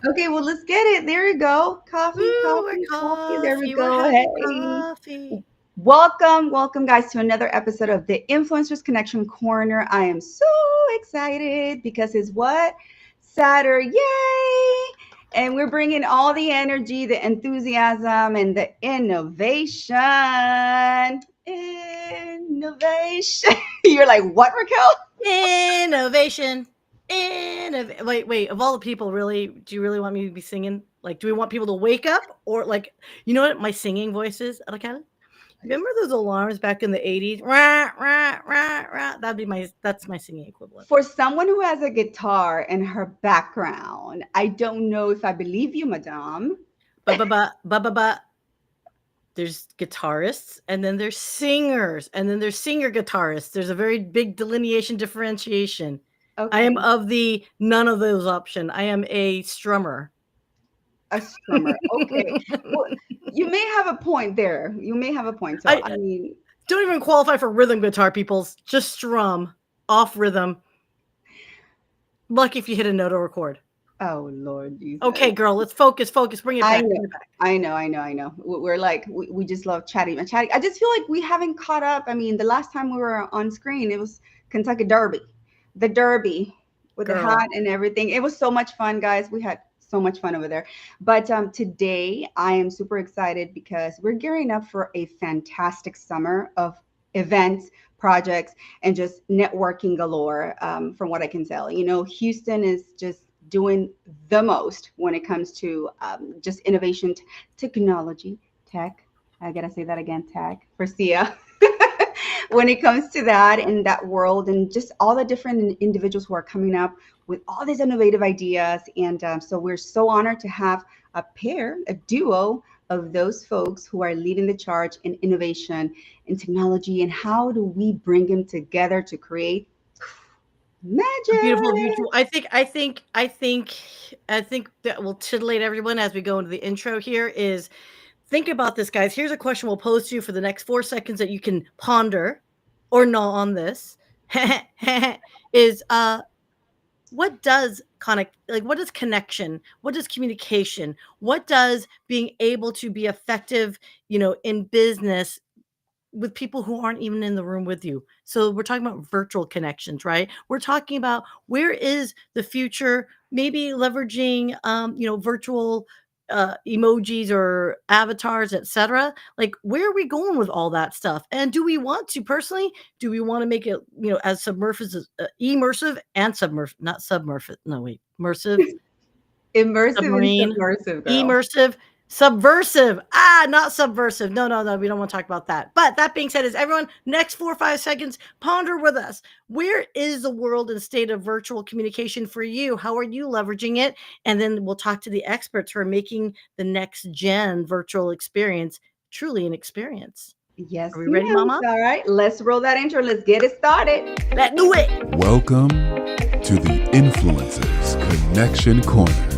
Okay, well, let's get it. There we go. Coffee, Woo, we're coffee, coffee. There we coffee. We're go. having Hey. coffee. Welcome, guys, to another episode of the Influencers Connection Corner. I am so excited because it's what? Saturday. Yay! And we're bringing all the energy, the enthusiasm, and the innovation. Innovation. You're like, what, Raquel? Innovation. Wait. Of all the people, really, do you really want me to be singing? Like, do we want people to wake up? Or, like, you know what my singing voice is? Like, remember those alarms back in the 80s? Rah, rah, rah, rah. That's my singing equivalent. For someone who has a guitar in her background, I don't know if I believe you, madame. Ba ba ba ba ba ba. There's guitarists, and then there's singers, and then there's singer guitarists. There's a very big delineation differentiation. I am Okay, of the none of those option. I am a strummer. a strummer. Okay, well, you may have a point there. You may have a point. So, I I mean, don't even qualify for rhythm guitar, peoples. Just strum off rhythm. Lucky if you hit a note or a chord. oh Lord Okay, Jesus. girl, let's focus. Bring it I back. know, Bring it back. I know. We're like, we just love chatting and chatting. I just feel like we haven't caught up. I mean, the last time we were on screen, it was Kentucky Derby, the Derby with the Girl. hat and everything. It was so much fun, guys. We had so much fun over there. But today, I am super excited because we're gearing up for a fantastic summer of events, projects, and just networking galore. From what I can tell, Houston is just doing the most when it comes to just innovation, technology, tech. I gotta say that again, tech for Syya. When it comes to that in that world, and just all the different individuals who are coming up with all these innovative ideas. And so we're so honored to have a duo of those folks who are leading the charge in innovation in technology. And how do we bring them together to create A beautiful, magic? beautiful. I think that will titillate everyone as we go into the intro here is think about this, guys. Here's a question we'll pose to you for the next 4 seconds that you can ponder or gnaw on this. Is what does connect, like, what does connection, what does communication, what does being able to be effective, in business with people who aren't even in the room with you. So we're talking about virtual connections, right? We're talking about where is the future, maybe leveraging virtual emojis or avatars, etc. Like, where are we going with all that stuff? And do we want to personally, do we want to make it, as submersive as immersive and submersive, not submersive, no wait, immersive, Immersive and submarine, submersive, girl. immersive, subversive. Ah, not subversive. No, no, no. We don't want to talk about that. But that being said, is everyone next 4 or 5 seconds, ponder with us. Where is the world and state of virtual communication for you? How are you leveraging it? And then we'll talk to the experts who are making the next gen virtual experience truly an experience. Yes, Are we ready, ma'am. mama? All right, let's roll that intro. Let's get it started. Let's do it. Welcome to the Influencers Connection Corner.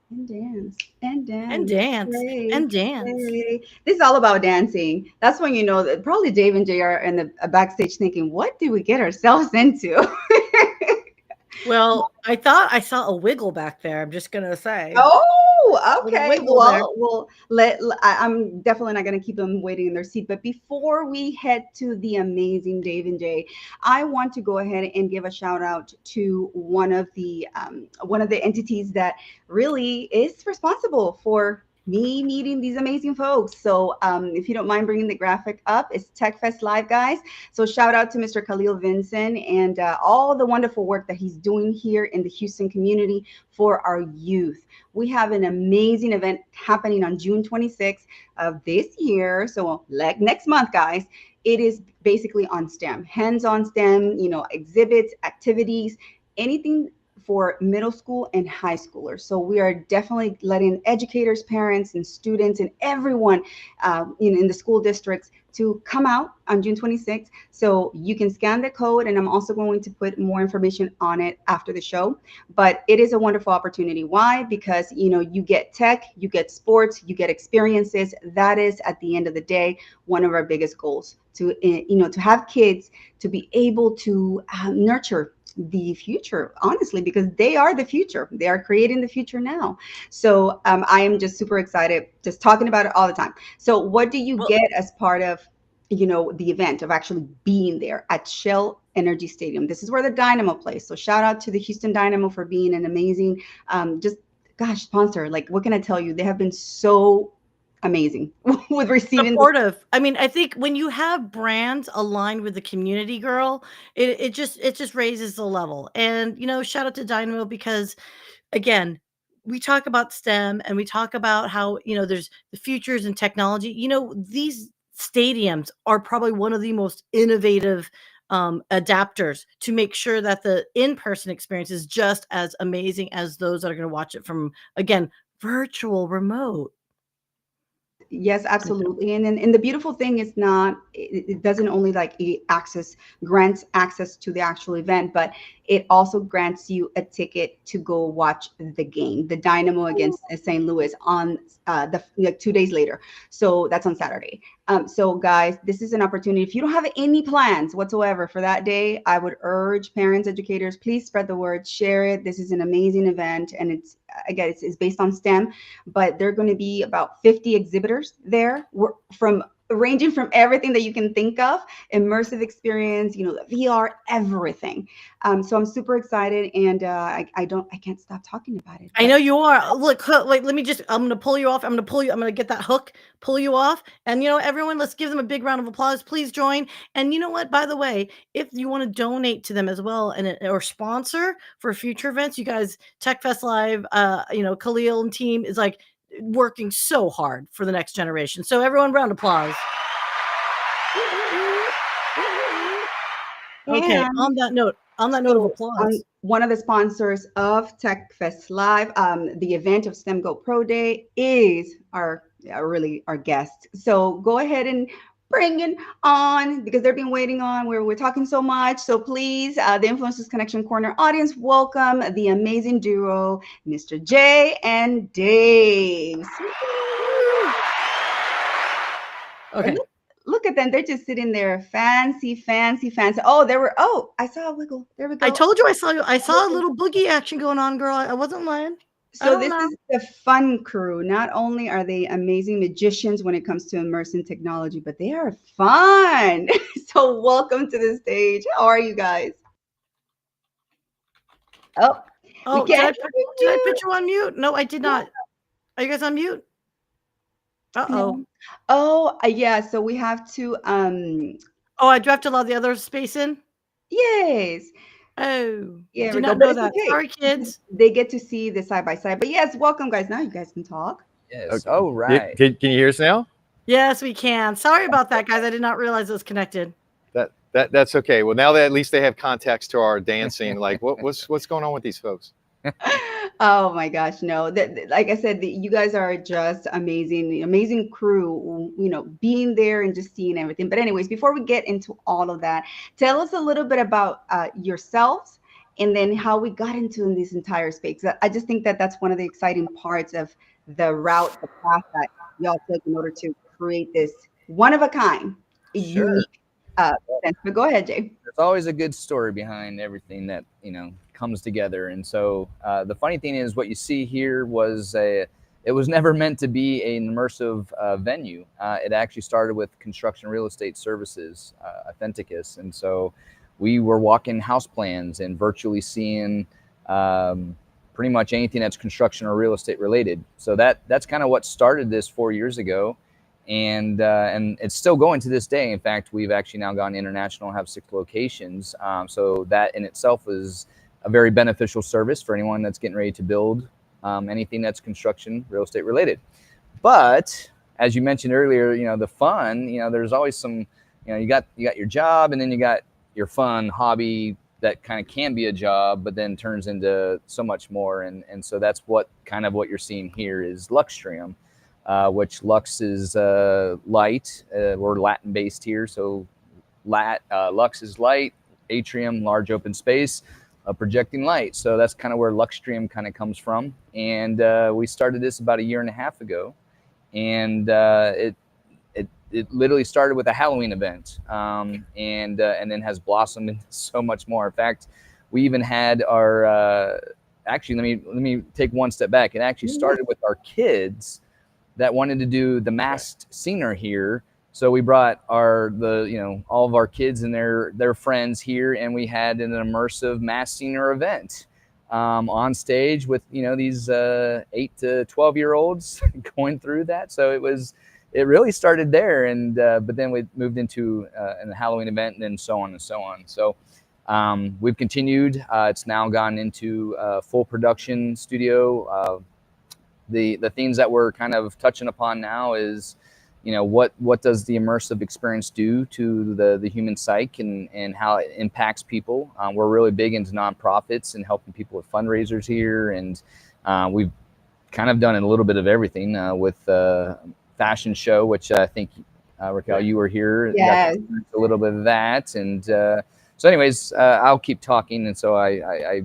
And dance, and And dance. dance. Hey, And dance. hey. This is all about dancing. That's when you know that probably Dave and Jay are in the backstage thinking, what did we get ourselves into? Well, I thought I saw a wiggle back there. I'm just going to say. Oh, Little okay. wiggle there. Well, I'm definitely not going to keep them waiting in their seat. But before we head to the amazing Dave and Jay, I want to go ahead and give a shout out to one of the entities that really is responsible for me meeting these amazing folks. So if you don't mind bringing the graphic up, it's TechFest Live, guys. So shout out to Mr. Khalil Vinson and all the wonderful work that he's doing here in the Houston community for our youth. We have an amazing event happening on June 26th of this year. So like next month, guys, it is basically on STEM, hands-on STEM, exhibits, activities, anything for middle school and high schoolers. So we are definitely letting educators, parents, and students, and everyone in the school districts to come out on June 26th. So you can scan the code, and I'm also going to put more information on it after the show. But it is a wonderful opportunity. Why? Because you get tech, you get sports, you get experiences. That is, at the end of the day, one of our biggest goals, to to have kids to be able to nurture the future, honestly, because they are the future. They are creating the future now. So I am just super excited, just talking about it all the time. So what do you Well, get as part of the event, of actually being there at Shell Energy Stadium? This is where the Dynamo plays. So shout out to the Houston Dynamo for being an amazing just gosh sponsor. Like, what can I tell you? They have been so amazing with receiving supportive. I mean, I think when you have brands aligned with the community, girl, it just raises the level. And shout out to Dynamo, because again, we talk about STEM and we talk about how there's the futures in technology. These stadiums are probably one of the most innovative adapters to make sure that the in-person experience is just as amazing as those that are going to watch it from, again, virtual remote. Yes, absolutely. And the beautiful thing is, it doesn't only like grants access to the actual event, but it also grants you a ticket to go watch the game, the Dynamo against St. Louis, on 2 days later. So that's on Saturday. So guys, this is an opportunity. If you don't have any plans whatsoever for that day, I would urge parents, educators, please spread the word, share it. This is an amazing event, and it's based on STEM, but there are going to be about 50 exhibitors there, ranging from everything that you can think of, immersive experience, the VR, everything. So I'm super excited, and I can't stop talking about it. I know you are. Look, like, I'm going to pull you off. I'm going to get that hook, pull you off. And, everyone, let's give them a big round of applause. Please join. And you know what? By the way, if you want to donate to them as well, or sponsor for future events, you guys, TechFest Live, Khalil and team is like working so hard for the next generation. So everyone, round of applause. Okay. And On that note of applause, one of the sponsors of TechFest Live, the event of STEM Go Pro Day, is our guest. So go ahead and bring it on, because they've been waiting on. We're talking so much. So please, the Influencers Connection Corner audience, welcome the amazing duo, Mr. Jay and Dave. okay. Look at them. They're just sitting there. Fancy. Oh, I saw a wiggle. There we go. I told you I saw a little boogie action going on, girl. I wasn't lying. So this is the fun crew. Not only are they amazing magicians when it comes to immersive technology, but they are fun. So welcome to the stage. How are you guys? Oh, did I put you on mute? No, I did not. Are you guys on mute? Uh-oh. Oh, yeah. So we have to I do have to allow the other space in? Yes. Oh, yeah. Did not know that. Okay. Sorry, kids. They get to see the side by side. But yes, welcome, guys. Now you guys can talk. Yes. Okay. Oh, right. Can you hear us now? Yes, we can. Sorry about that, guys. I did not realize it was connected. That's okay. Well, now that at least they have context to our dancing, like what's going on with these folks? Oh my gosh, no. Like I said, you guys are just amazing crew, being there and just seeing everything. But anyways, before we get into all of that, tell us a little bit about yourselves, and then how we got into this entire space. I just think that that's one of the exciting parts of the path that y'all took in order to create this one of a kind, unique sense. But go ahead, Jay. There's always a good story behind everything that comes together. And so the funny thing is, what you see here it was never meant to be an immersive venue. It actually started with construction real estate services, Authenticus. And so we were walking house plans and virtually seeing pretty much anything that's construction or real estate related. So that's kind of what started this 4 years ago. And it's still going to this day. In fact, we've actually now gone international, have 6 locations. So that in itself is a very beneficial service for anyone that's getting ready to build anything that's construction, real estate related. But as you mentioned earlier, the fun, there's always some, you got your job, and then you got your fun hobby, that kind of can be a job, but then turns into so much more. And so that's what you're seeing here is Luxtrium, which Lux is light. We're Latin based here. So Lux is light, atrium, large open space, projecting light. So that's kind of where Luxtrium kind of comes from. And we started this about 1.5 years ago. And it literally started with a Halloween event, and then has blossomed into so much more. In fact, we even had our actually let me take one step back. It actually started with our kids that wanted to do the masked singer here. So we brought all of our kids and their friends here, and we had an immersive masked singer event on stage with these 8 to 12-year-olds going through that. So it really started there, and but then we moved into a Halloween event, and then so on and so on. So we've continued. It's now gone into full production studio. The things that we're kind of touching upon now is, what does the immersive experience do to the human psyche and how it impacts people. We're really big into nonprofits and helping people with fundraisers here, and we've kind of done a little bit of everything with fashion show, which I think Raquel, you were here. Yes. A little bit of that, and so anyways, I'll keep talking, and so I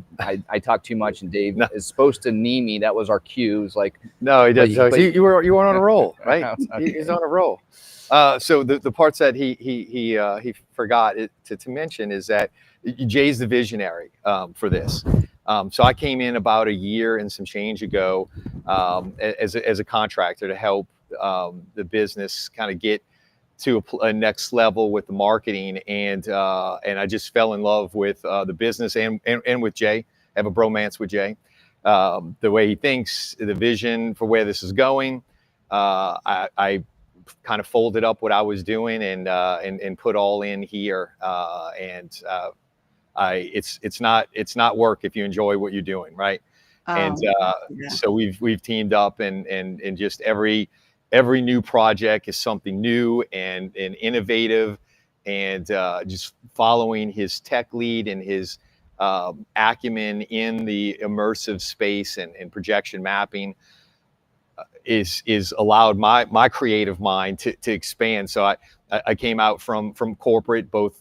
talk too much, and Dave is supposed to knee me. That was our cue. It was like, no, he does. You were on a roll, right? Okay. He's on a roll. So the parts that he forgot to mention is that Jay's the visionary for this. So I came in about 1 year and some change ago as a contractor to help the business kind of get to a next level with the marketing, and I just fell in love with the business and with Jay. I have a bromance with Jay. The way he thinks, the vision for where this is going. I kind of folded up what I was doing and put all in here. It's not work if you enjoy what you're doing, right? So we've teamed up, and just every new project is something new and innovative, and just following his tech lead and his acumen in the immersive space and projection mapping is allowed my creative mind to expand. So I came out from corporate, both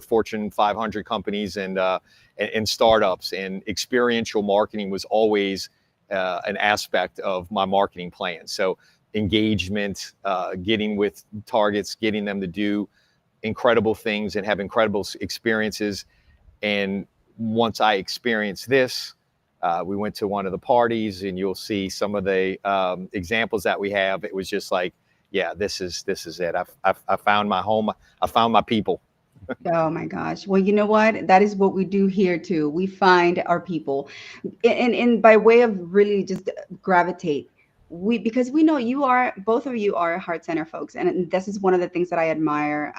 Fortune 500 companies and startups, and experiential marketing was always an aspect of my marketing plan. So engagement, getting with targets, getting them to do incredible things and have incredible experiences. And once I experienced this, we went to one of the parties, and you'll see some of the examples that we have. It was just like, yeah, this is it. I found my home. I found my people. Oh my gosh. Well, you know what? That is what we do here too. We find our people, and by way of really just gravitate. Because we know both of you are heart center folks, and this is one of the things that I admire.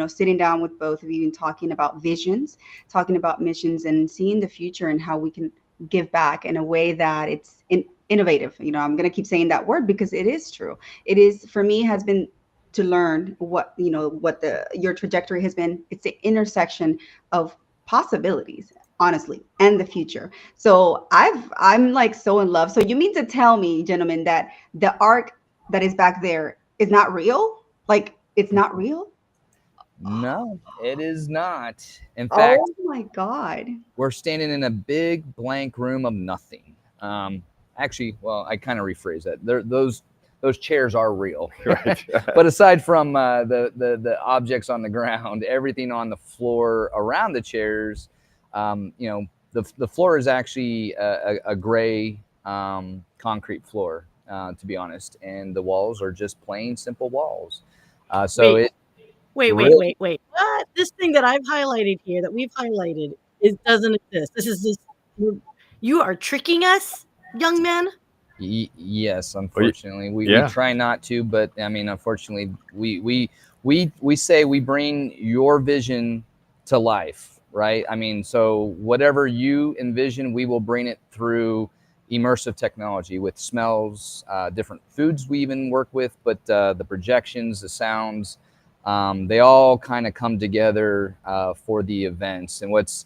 Sitting down with both of you and talking about visions, talking about missions, and seeing the future and how we can give back in a way that it's innovative. I'm going to keep saying that word because it is true. It is, for me, has been to learn what your trajectory has been. It's the intersection of possibilities, honestly, and the future. So I'm like so in love. So you mean to tell me, gentlemen, that the arc that is back there is not real? Like, it's not real? No, it is not. In fact, oh my God, we're standing in a big blank room of nothing. Actually, well, I kind of rephrase that. Those chairs are real, right? But aside from the objects on the ground, everything on the floor around the chairs, the floor is actually a gray concrete floor, to be honest, and the walls are just plain simple walls. Wait. What? This thing that I've highlighted here, that we've highlighted, doesn't exist. This is just, you are tricking us, young men. Yes, unfortunately, we try not to, but I mean, unfortunately, we say we bring your vision to life, right? I mean, so whatever you envision, we will bring it through immersive technology with smells, different foods we even work with, but the projections, the sounds, they all kind of come together for the events. And what's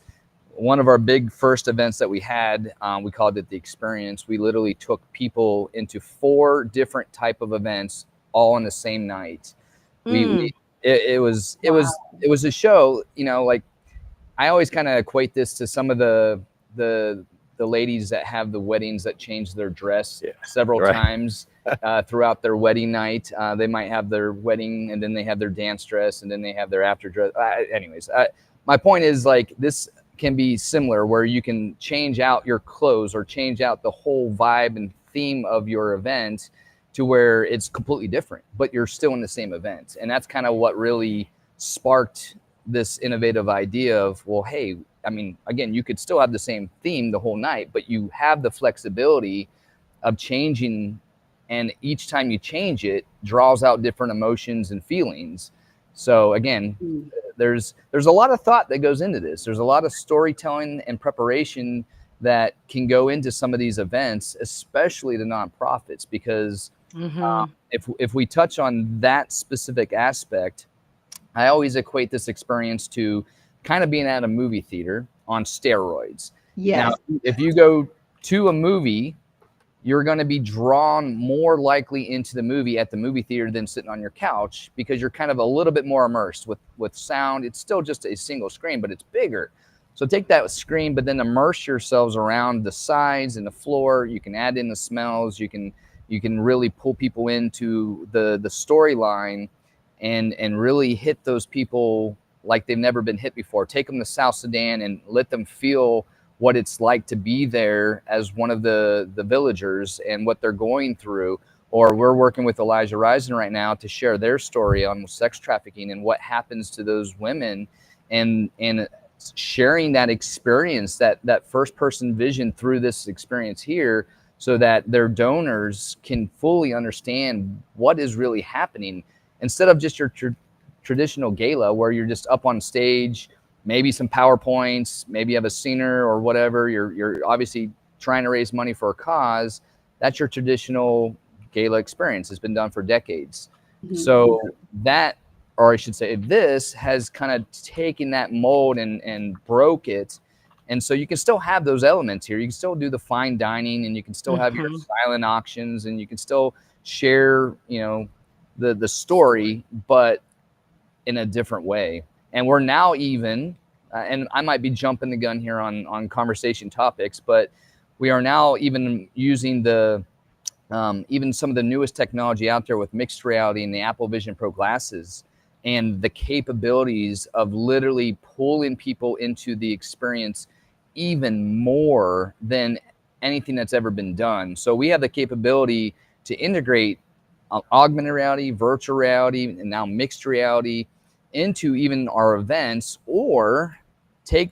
one of our big first events that we had, we called it the Experience. We literally took people into 4 different type of events all on the same night. It was a show, you know, like I always kind of equate this to some of the ladies that have the weddings that change their dress several times throughout their wedding night. They might have their wedding and then they have their dance dress and then they have their after dress. Anyways, my point is, like, this can be similar where you can change out your clothes or change out the whole vibe and theme of your event to where it's completely different, but you're still in the same event. And that's kind of what really sparked this innovative idea of, well, hey, I mean, again, you could still have the same theme the whole night, but you have the flexibility of changing, and each time you change it draws out different emotions and feelings. So again, there's a lot of thought that goes into this. There's a lot of storytelling and preparation that can go into some of these events, especially the nonprofits, because if we touch on that specific aspect, I always equate this experience to kind of being at a movie theater on steroids. Yes. Now, if you go to a movie, you're going to be drawn more likely into the movie at the movie theater than sitting on your couch, because you're kind of a little bit more immersed with sound. It's still just a single screen, but it's bigger. So take that screen, but then immerse yourselves around the sides and the floor. You can add in the smells. You can really pull people into the storyline and really hit those people like they've never been hit before. Take them to South Sudan and let them feel what it's like to be there as one of the villagers and what they're going through. Or we're working with Elijah Risen right now to share their story on sex trafficking and what happens to those women, and sharing that experience, that first person vision through this experience here, so that their donors can fully understand what is really happening, instead of just your traditional gala where you're just up on stage, maybe some PowerPoints, maybe you have a singer or whatever. You're obviously trying to raise money for a cause. That's your traditional gala experience. It's been done for decades. So that, or I should say, this has kind of taken that mold and broke it. And so you can still have those elements here. You can still do the fine dining, and you can still have your silent auctions, and you can still share, you know, the story, but in a different way. And we're now even, and I might be jumping the gun here on conversation topics, but we are now even using even some of the newest technology out there with mixed reality and the Apple Vision Pro glasses, and the capabilities of literally pulling people into the experience even more than anything that's ever been done. So we have the capability to integrate augmented reality, virtual reality, and now mixed reality into even our events, or take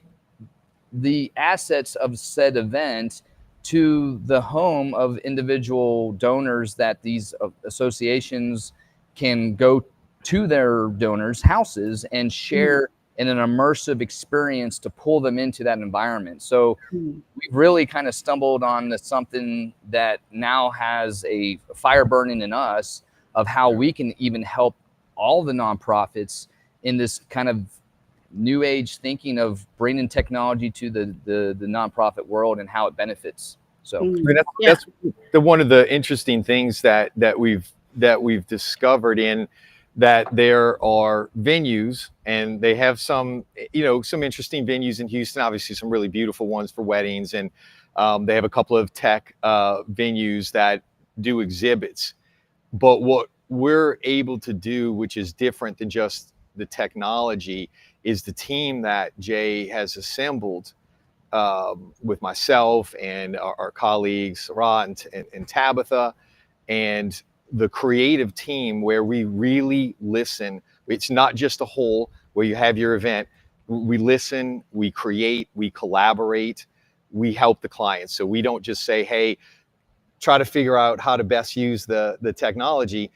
the assets of said event to the home of individual donors, that these associations can go to their donors' houses and share in an immersive experience to pull them into that environment. So we've really kind of stumbled on something that now has a fire burning in us of how we can even help all the nonprofits in this kind of new age thinking of bringing technology to the nonprofit world and how it benefits. So I mean, that's one of the interesting things that we've discovered, in that there are venues, and they have some interesting venues in Houston, obviously some really beautiful ones for weddings, and they have a couple of tech venues that do exhibits. But what we're able to do, which is different than just the technology, is the team that Jay has assembled with myself and our colleagues Sarah and Tabitha, and the creative team, where we really listen. It's not just a whole where you have your event. We listen, we create, we collaborate, we help the clients. So we don't just say, hey, try to figure out how to best use the technology.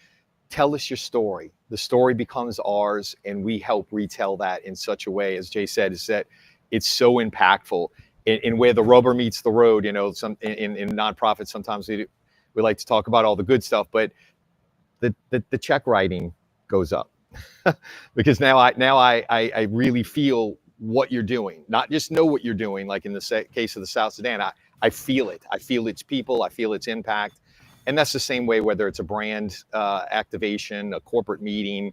Tell us your story. The story becomes ours, and we help retell that in such a way, as Jay said, is that it's so impactful. In where the rubber meets the road, in nonprofits, sometimes we like to talk about all the good stuff, but the check writing goes up because now I really feel what you're doing, not just know what you're doing. Like in the case of the South Sudan, I feel it. I feel its people. I feel its impact. And that's the same way, whether it's a brand activation, a corporate meeting.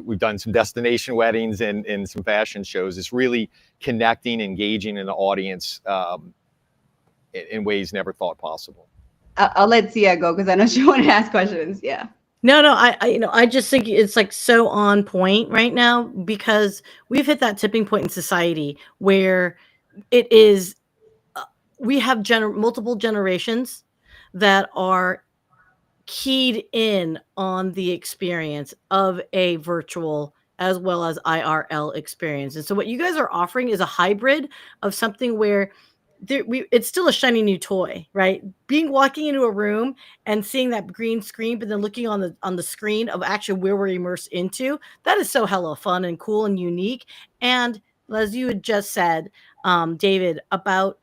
We've done some destination weddings and some fashion shows. It's really connecting, engaging an audience in ways never thought possible. I'll let Syya go because I know she wanted to ask questions. Yeah. No, I just think it's like so on point right now, because we've hit that tipping point in society where it is, we have multiple generations that are keyed in on the experience of a virtual as well as IRL experience. And so what you guys are offering is a hybrid of something where it's still a shiny new toy, right? Walking into a room and seeing that green screen, but then looking on the screen of actually where we're immersed into, that is so hella fun and cool and unique. And as you had just said, David, about,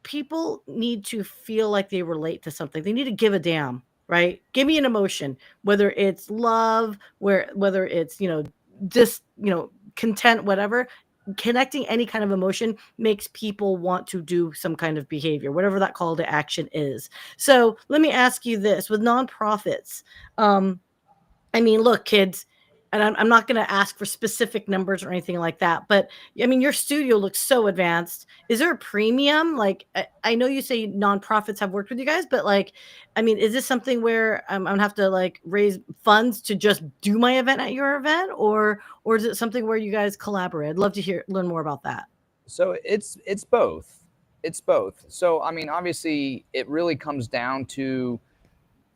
people need to feel like they relate to something. They need to give a damn, right? Give me an emotion, whether it's love, whether it's, just, content, whatever. Connecting any kind of emotion makes people want to do some kind of behavior, whatever that call to action is. So let me ask you this: with nonprofits, look, kids, and I'm not going to ask for specific numbers or anything like that, but your studio looks so advanced. Is there a premium? Like, I know you say nonprofits have worked with you guys, but is this something where I'm going to have to raise funds to just do my event at your event, or is it something where you guys collaborate? I'd love to learn more about that. So it's both. It's both. So, obviously it really comes down to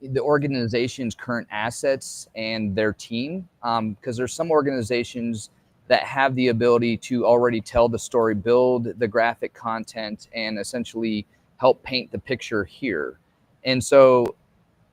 the organization's current assets and their team, because there's some organizations that have the ability to already tell the story, build the graphic content, and essentially help paint the picture here. And so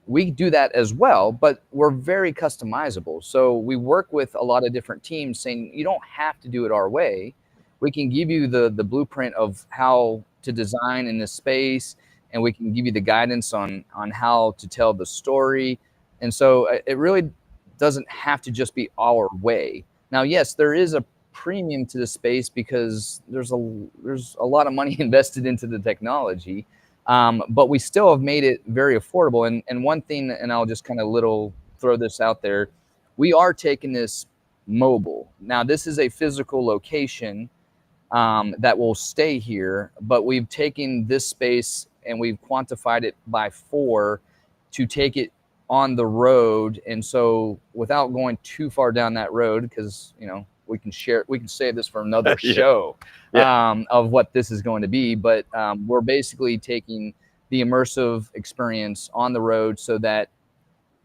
we do that as well, but we're very customizable. So we work with a lot of different teams saying, you don't have to do it our way. We can give you the blueprint of how to design in this space, and we can give you the guidance on how to tell the story. And so it really doesn't have to just be our way. Now, yes, there is a premium to the space because there's a lot of money invested into the technology, but we still have made it very affordable. And one thing, and I'll just kind of throw this out there, we are taking this mobile. Now, this is a physical location that will stay here, but we've taken this space and we've quantified it by 4 to take it on the road. And so without going too far down that road, because, we can save this for another show of what this is going to be. But we're basically taking the immersive experience on the road so that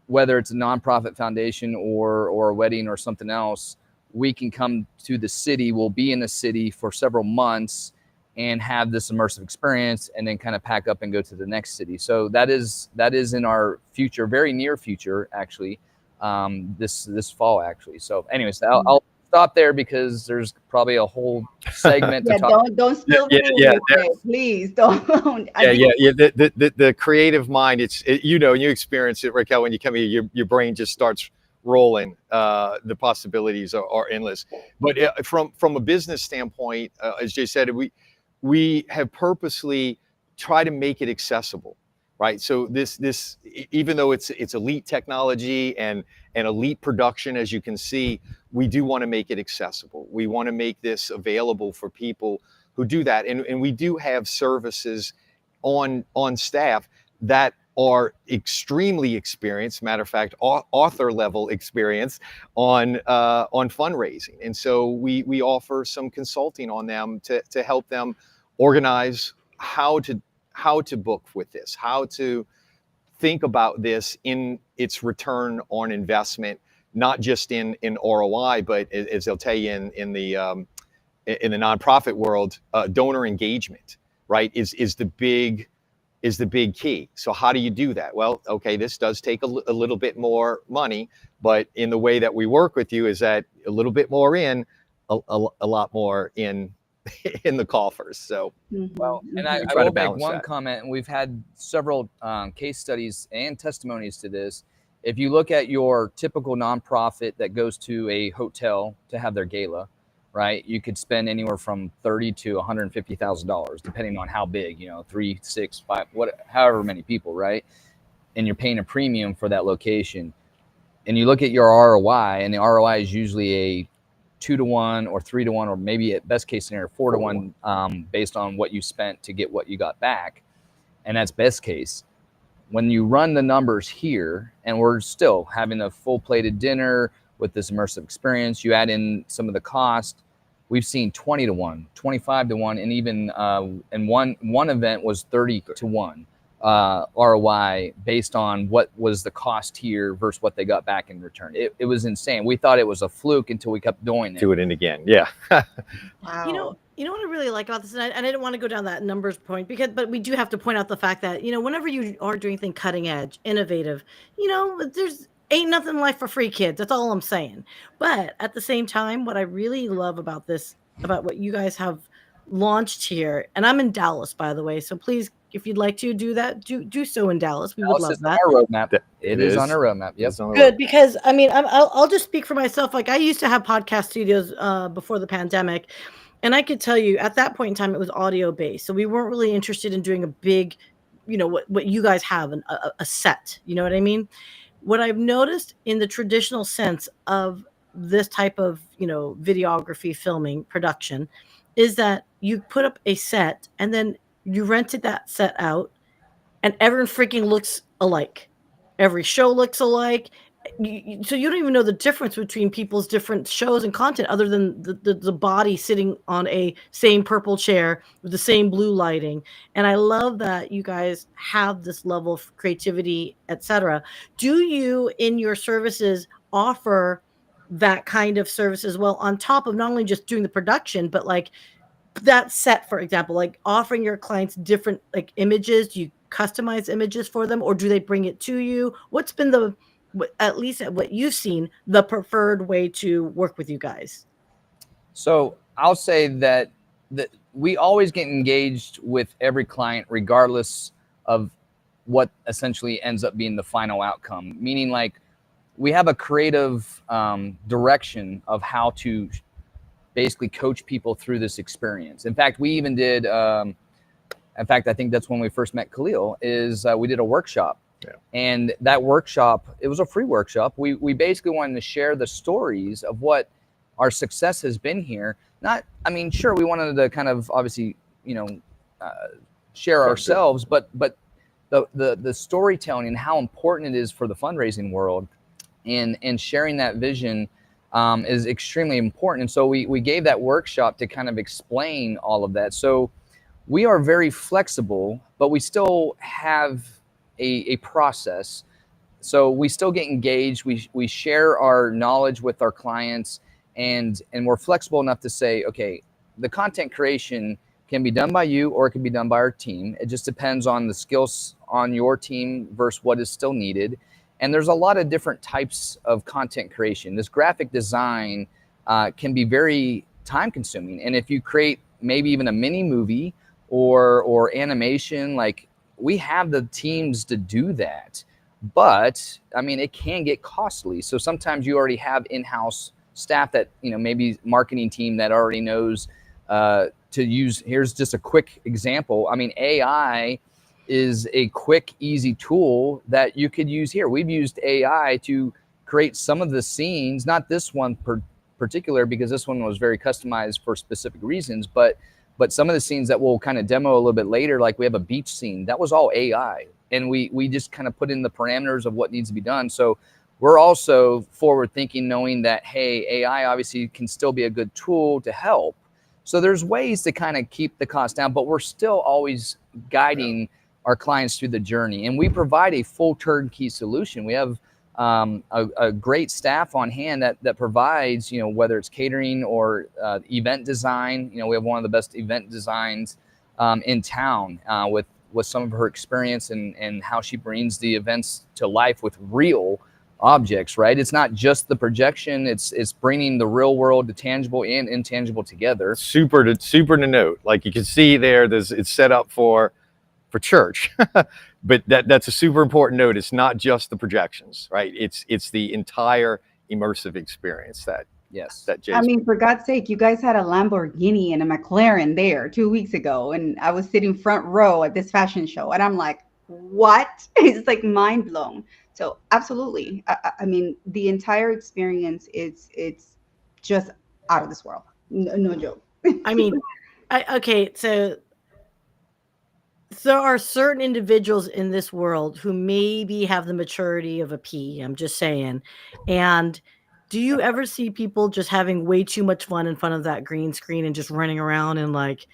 whether it's a nonprofit foundation or a wedding or something else, we can come to the city. We'll be in the city for several months and have this immersive experience, and then kind of pack up and go to the next city. So that is in our future, very near future, actually, this fall, actually. So anyways, I'll stop there because there's probably a whole segment to talk. Don't spill please don't. The creative mind, you experience it, Raquel, when you come here, your brain just starts rolling. The possibilities are endless. But from a business standpoint, as Jay said, we have purposely tried to make it accessible, right? So this even though it's elite technology and elite production, as you can see, we do want to make it accessible. We want to make this available for people who do that, and we do have services on staff that are extremely experienced. Matter of fact, author level experience on fundraising, and so we offer some consulting on them to help them organize how to book with this, how to think about this in its return on investment, not just in ROI, but as they'll tell you in the nonprofit world, donor engagement, right, is the big key. So how do you do that? Well, okay, this does take a little bit more money, but in the way that we work with you is that a little bit more in, a lot more in the coffers. So well, and I will make one comment, and we've had several case studies and testimonies to this. If you look at your typical nonprofit that goes to a hotel to have their gala, right? You could spend anywhere from $30,000 to $150,000, depending on how big, 3, 6, 5, however many people, right? And you're paying a premium for that location. And you look at your ROI, and the ROI is usually a 2-to-1 or 3-to-1, or maybe at best case scenario 4-to-1, based on what you spent to get what you got back. And that's best case. When you run the numbers here, and we're still having a full plated dinner with this immersive experience, you add in some of the cost, we've seen 20-to-1, 25-to-1, and even in one event was 30-to-1 ROI based on what was the cost here versus what they got back in return. It was insane. We thought it was a fluke until we kept doing it. Do it in again. Yeah. Wow. You know what I really like about this, and I didn't want to go down that numbers point but we do have to point out the fact that, whenever you are doing things cutting edge, innovative, there's ain't nothing in life for free, kids. That's all I'm saying. But at the same time, what I really love about this, about what you guys have launched here, and I'm in Dallas, by the way, so please, if you'd like to do that, do so in Dallas. We would love that. On our roadmap. It is on our roadmap. Yep. Good, because I mean, I'll just speak for myself. Like, I used to have podcast studios before the pandemic, and I could tell you at that point in time it was audio based, so we weren't really interested in doing a big, what you guys have, a set. You know what I mean? What I've noticed in the traditional sense of this type of videography, filming, production, is that you put up a set and then you rented that set out, and everyone freaking looks alike. Every show looks alike. So you don't even know the difference between people's different shows and content, other than the body sitting on a same purple chair with the same blue lighting. And I love that you guys have this level of creativity, etc. Do you, in your services, offer that kind of service as well, on top of not only just doing the production, but like that set, for example, like offering your clients different like images? Do you customize images for them, or do they bring it to you? What's been at least at what you've seen, the preferred way to work with you guys? So I'll say that we always get engaged with every client, regardless of what essentially ends up being the final outcome. Meaning, like, we have a creative direction of how to basically coach people through this experience. In fact, we even did, I think that's when we first met Khalil, is we did a workshop. Yeah. And that workshop, it was a free workshop. We basically wanted to share the stories of what our success has been here. Sure, we wanted to kind of obviously, share ourselves, but the storytelling and how important it is for the fundraising world, and sharing that vision is extremely important. And so we gave that workshop to kind of explain all of that. So we are very flexible, but we still have a process. So we still get engaged. We share our knowledge with our clients, and we're flexible enough to say, okay, the content creation can be done by you, or it can be done by our team. It just depends on the skills on your team versus what is still needed. And there's a lot of different types of content creation. This graphic design can be very time consuming. And if you create maybe even a mini movie or animation, like, we have the teams to do that. But it can get costly. So sometimes you already have in-house staff that, maybe marketing team that already knows to use. Here's just a quick example. AI is a quick, easy tool that you could use here. We've used AI to create some of the scenes, not this one particular, because this one was very customized for specific reasons, but some of the scenes that we'll kind of demo a little bit later, like we have a beach scene, that was all AI. And we just kind of put in the parameters of what needs to be done. So we're also forward thinking, knowing that, hey, AI obviously can still be a good tool to help. So there's ways to kind of keep the cost down, but we're still always guiding our clients through the journey. And we provide a full turnkey solution. We have a great staff on hand that provides, whether it's catering or event design. We have one of the best event designs in town with some of her experience and how she brings the events to life with real objects, right? It's not just the projection, it's bringing the real world, the tangible and intangible together. Super to note. Like, you can see it's set up for church. But that's a super important note. It's not just the projections, right? It's the entire immersive experience that Yes. that I Jay's. mean, for God's sake, you guys had a Lamborghini and a McLaren there 2 weeks ago, and I was sitting front row at this fashion show, and I'm like, what? It's like mind blown. So absolutely, I mean, the entire experience is it's just out of this world. No, no joke. I mean, okay, so there are certain individuals in this world who maybe have the maturity of a pea. I'm just saying. And do you ever see people just having way too much fun in front of that green screen and just running around and like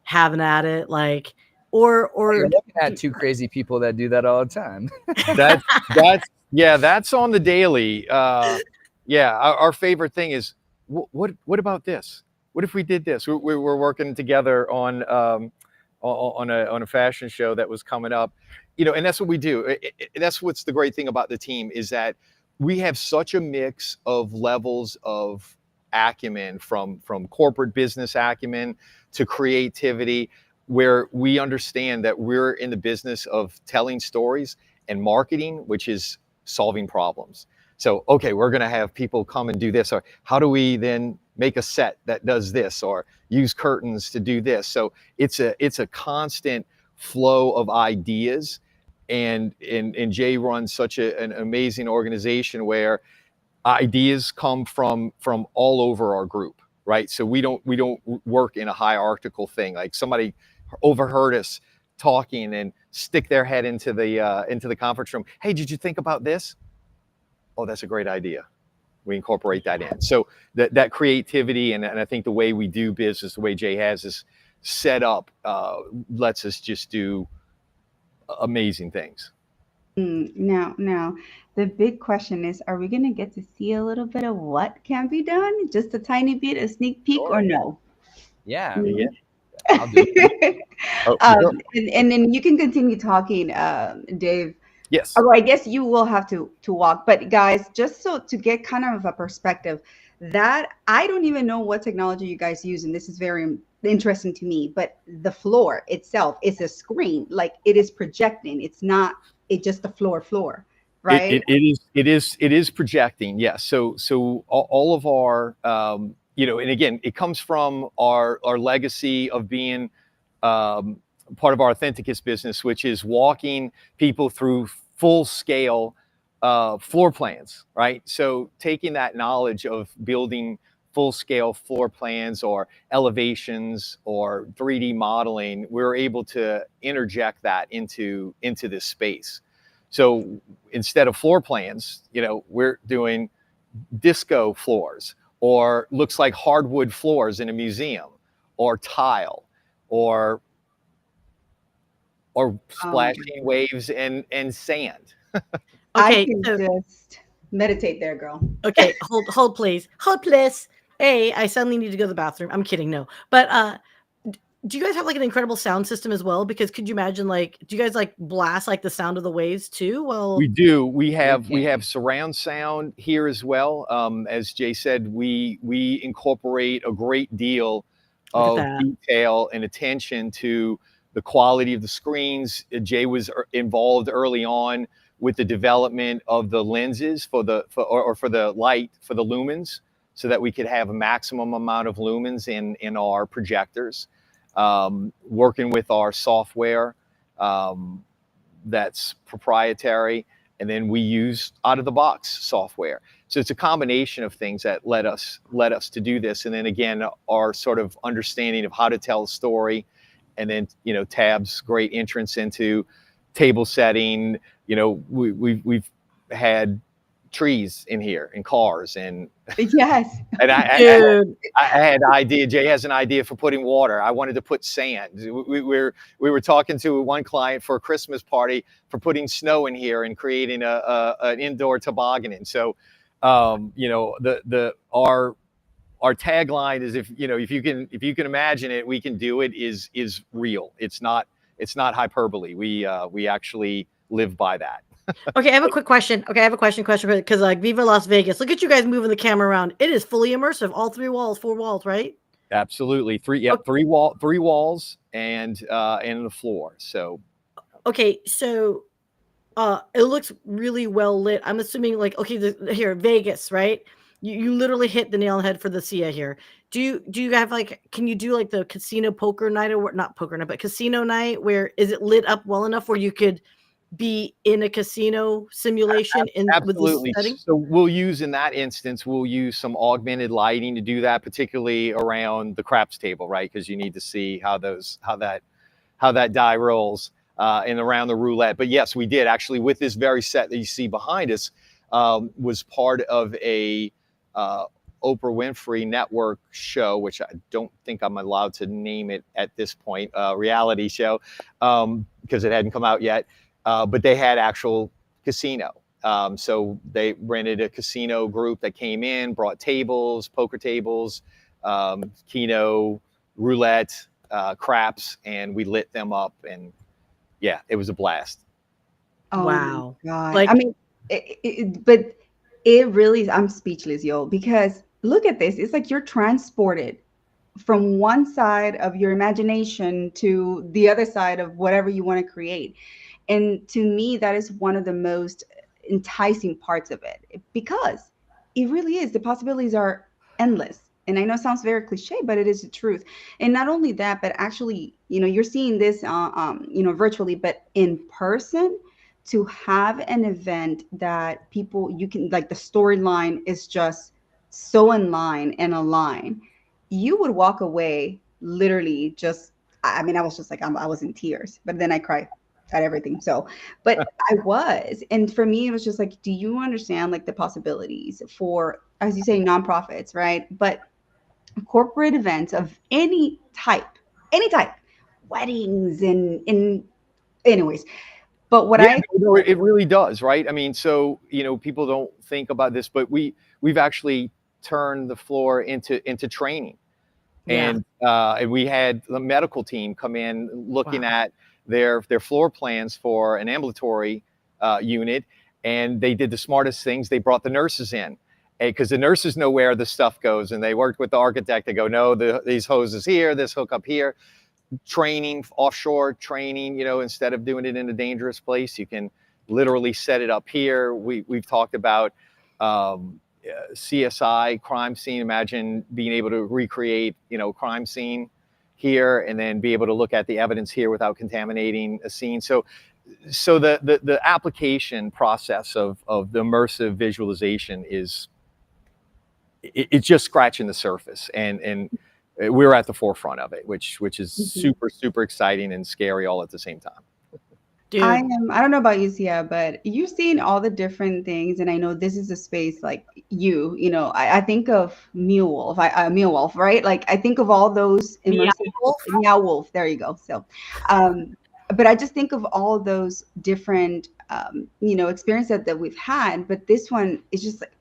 having at it, like, or You're looking at two crazy people that do that all the time. That's on the daily. Our favorite thing is what about this? What if we did this? We're working together on a fashion show that was coming up, and that's what we do. That's what's the great thing about the team is that we have such a mix of levels of acumen, from corporate business acumen to creativity, where we understand that we're in the business of telling stories, and marketing, which is solving problems. So, okay, we're going to have people come and do this, or how do we then make a set that does this, or use curtains to do this? So it's a constant flow of ideas, and Jay runs such an amazing organization where ideas come from all over our group, right? So we don't work in a hierarchical thing. Like somebody overheard us talking and stick their head into the conference room. Hey, did you think about this? Oh, that's a great idea. We incorporate that in. So that creativity and I think the way we do business, the way Jay has this set up, lets us just do amazing things. Now, the big question is, are we going to get to see a little bit of what can be done? Just a tiny bit, a sneak peek, Sure. or no? Yeah. Mm. I'll do it. Oh, sure. And then you can continue talking, Dave. Yes. Oh, I guess you will have to walk. But guys, just so to get kind of a perspective, that I don't even know what technology you guys use, and this is very interesting to me. But the floor itself is a screen, like it is projecting. It's not just the floor, right? It is projecting. Yes. So all of our and again, it comes from our legacy of being part of our Authenticus business, which is walking people through full scale floor plans, right? So taking that knowledge of building full scale floor plans or elevations or 3D modeling, we're able to interject that into this space. So instead of floor plans, we're doing disco floors, or looks like hardwood floors in a museum, or tile, or splashing waves and sand. I okay, can so just meditate there, girl. okay, hold please. I suddenly need to go to the bathroom. I'm kidding, no. But do you guys have like an incredible sound system as well? Because could you imagine, like, do you guys like blast like the sound of the waves too? Well, We do. We have surround sound here as well. As Jay said, we incorporate a great deal of detail and attention to the quality of the screens. Jay was involved early on with the development of the lenses for the light, for the lumens, so that we could have a maximum amount of lumens in our projectors. Working with our software that's proprietary, and then we use out of the box software. So it's a combination of things that led us to do this. And then again, our sort of understanding of how to tell a story, and then Tab's great entrance into table setting. We've had trees in here and cars, and Yes. and I had an idea. Jay has an idea for putting water. I wanted to put sand. We were talking to one client for a Christmas party for putting snow in here and creating an indoor tobogganing. So, our tagline is if you can imagine it, we can do it. Is real. It's not hyperbole. We actually live by that. Okay, I have a quick question. Because like Viva Las Vegas, look at you guys moving the camera around. It is fully immersive. All 4 walls, right? Absolutely. Three walls and the floor. So okay, so it looks really well lit. I'm assuming like, okay, here, Vegas, right? You literally hit the nail on the head for the Syya here. Do you have like, can you do like the casino poker night, or not poker night, but casino night, where is it lit up well enough where you could be in a casino simulation with this Absolutely. setting? So we'll use, in that instance, we'll use some augmented lighting to do that, particularly around the craps table, right? Because you need to see how that die rolls and around the roulette. But yes, we did actually, with this very set that you see behind us, was part of a Oprah Winfrey Network show, which I don't think I'm allowed to name it at this point, reality show, because it hadn't come out yet. But they had actual casino. So they rented a casino group that came in, brought tables, poker tables, keno, roulette, craps, and we lit them up. And yeah, it was a blast. Oh Wow. my God. Like, I mean, but it really, I'm speechless, yo, because look at this. It's like you're transported from one side of your imagination to the other side of whatever you want to create. And to me, that is one of the most enticing parts of it, because it really is. The possibilities are endless. And I know it sounds very cliche, but it is the truth. And not only that, but actually, you're seeing this, virtually, but in person, to have an event that people, you can, like, the storyline is just so in line and aligned, you would walk away literally just, I mean, I was just like, I was in tears, but then I cried at everything. So, but I was, and for me, it was just like, do you understand like the possibilities for, as you say, nonprofits, right? But corporate events of any type, weddings and anyways. But what Yeah, no, it really does, right? I mean, so people don't think about this, but we've actually turned the floor into training, yeah. and we had the medical team come in looking Wow. at their floor plans for an ambulatory unit, and they did the smartest things. They brought the nurses in, because the nurses know where the stuff goes, and they worked with the architect to go, no, these hoses here, this hook up here. Training, offshore training, instead of doing it in a dangerous place, you can literally set it up here. We've talked about CSI, crime scene. Imagine being able to recreate, crime scene here, and then be able to look at the evidence here without contaminating a scene. So the application process of the immersive visualization it's just scratching the surface, and we're at the forefront of it, which is super, super exciting and scary all at the same time. Dude. I don't know about you, Syya, but you've seen all the different things, and I know this is a space like I think of Mule Wolf, right? Like I think of all those immersive Meow Wolf. There you go. So, but I just think of all those different experiences that we've had, but this one is just like,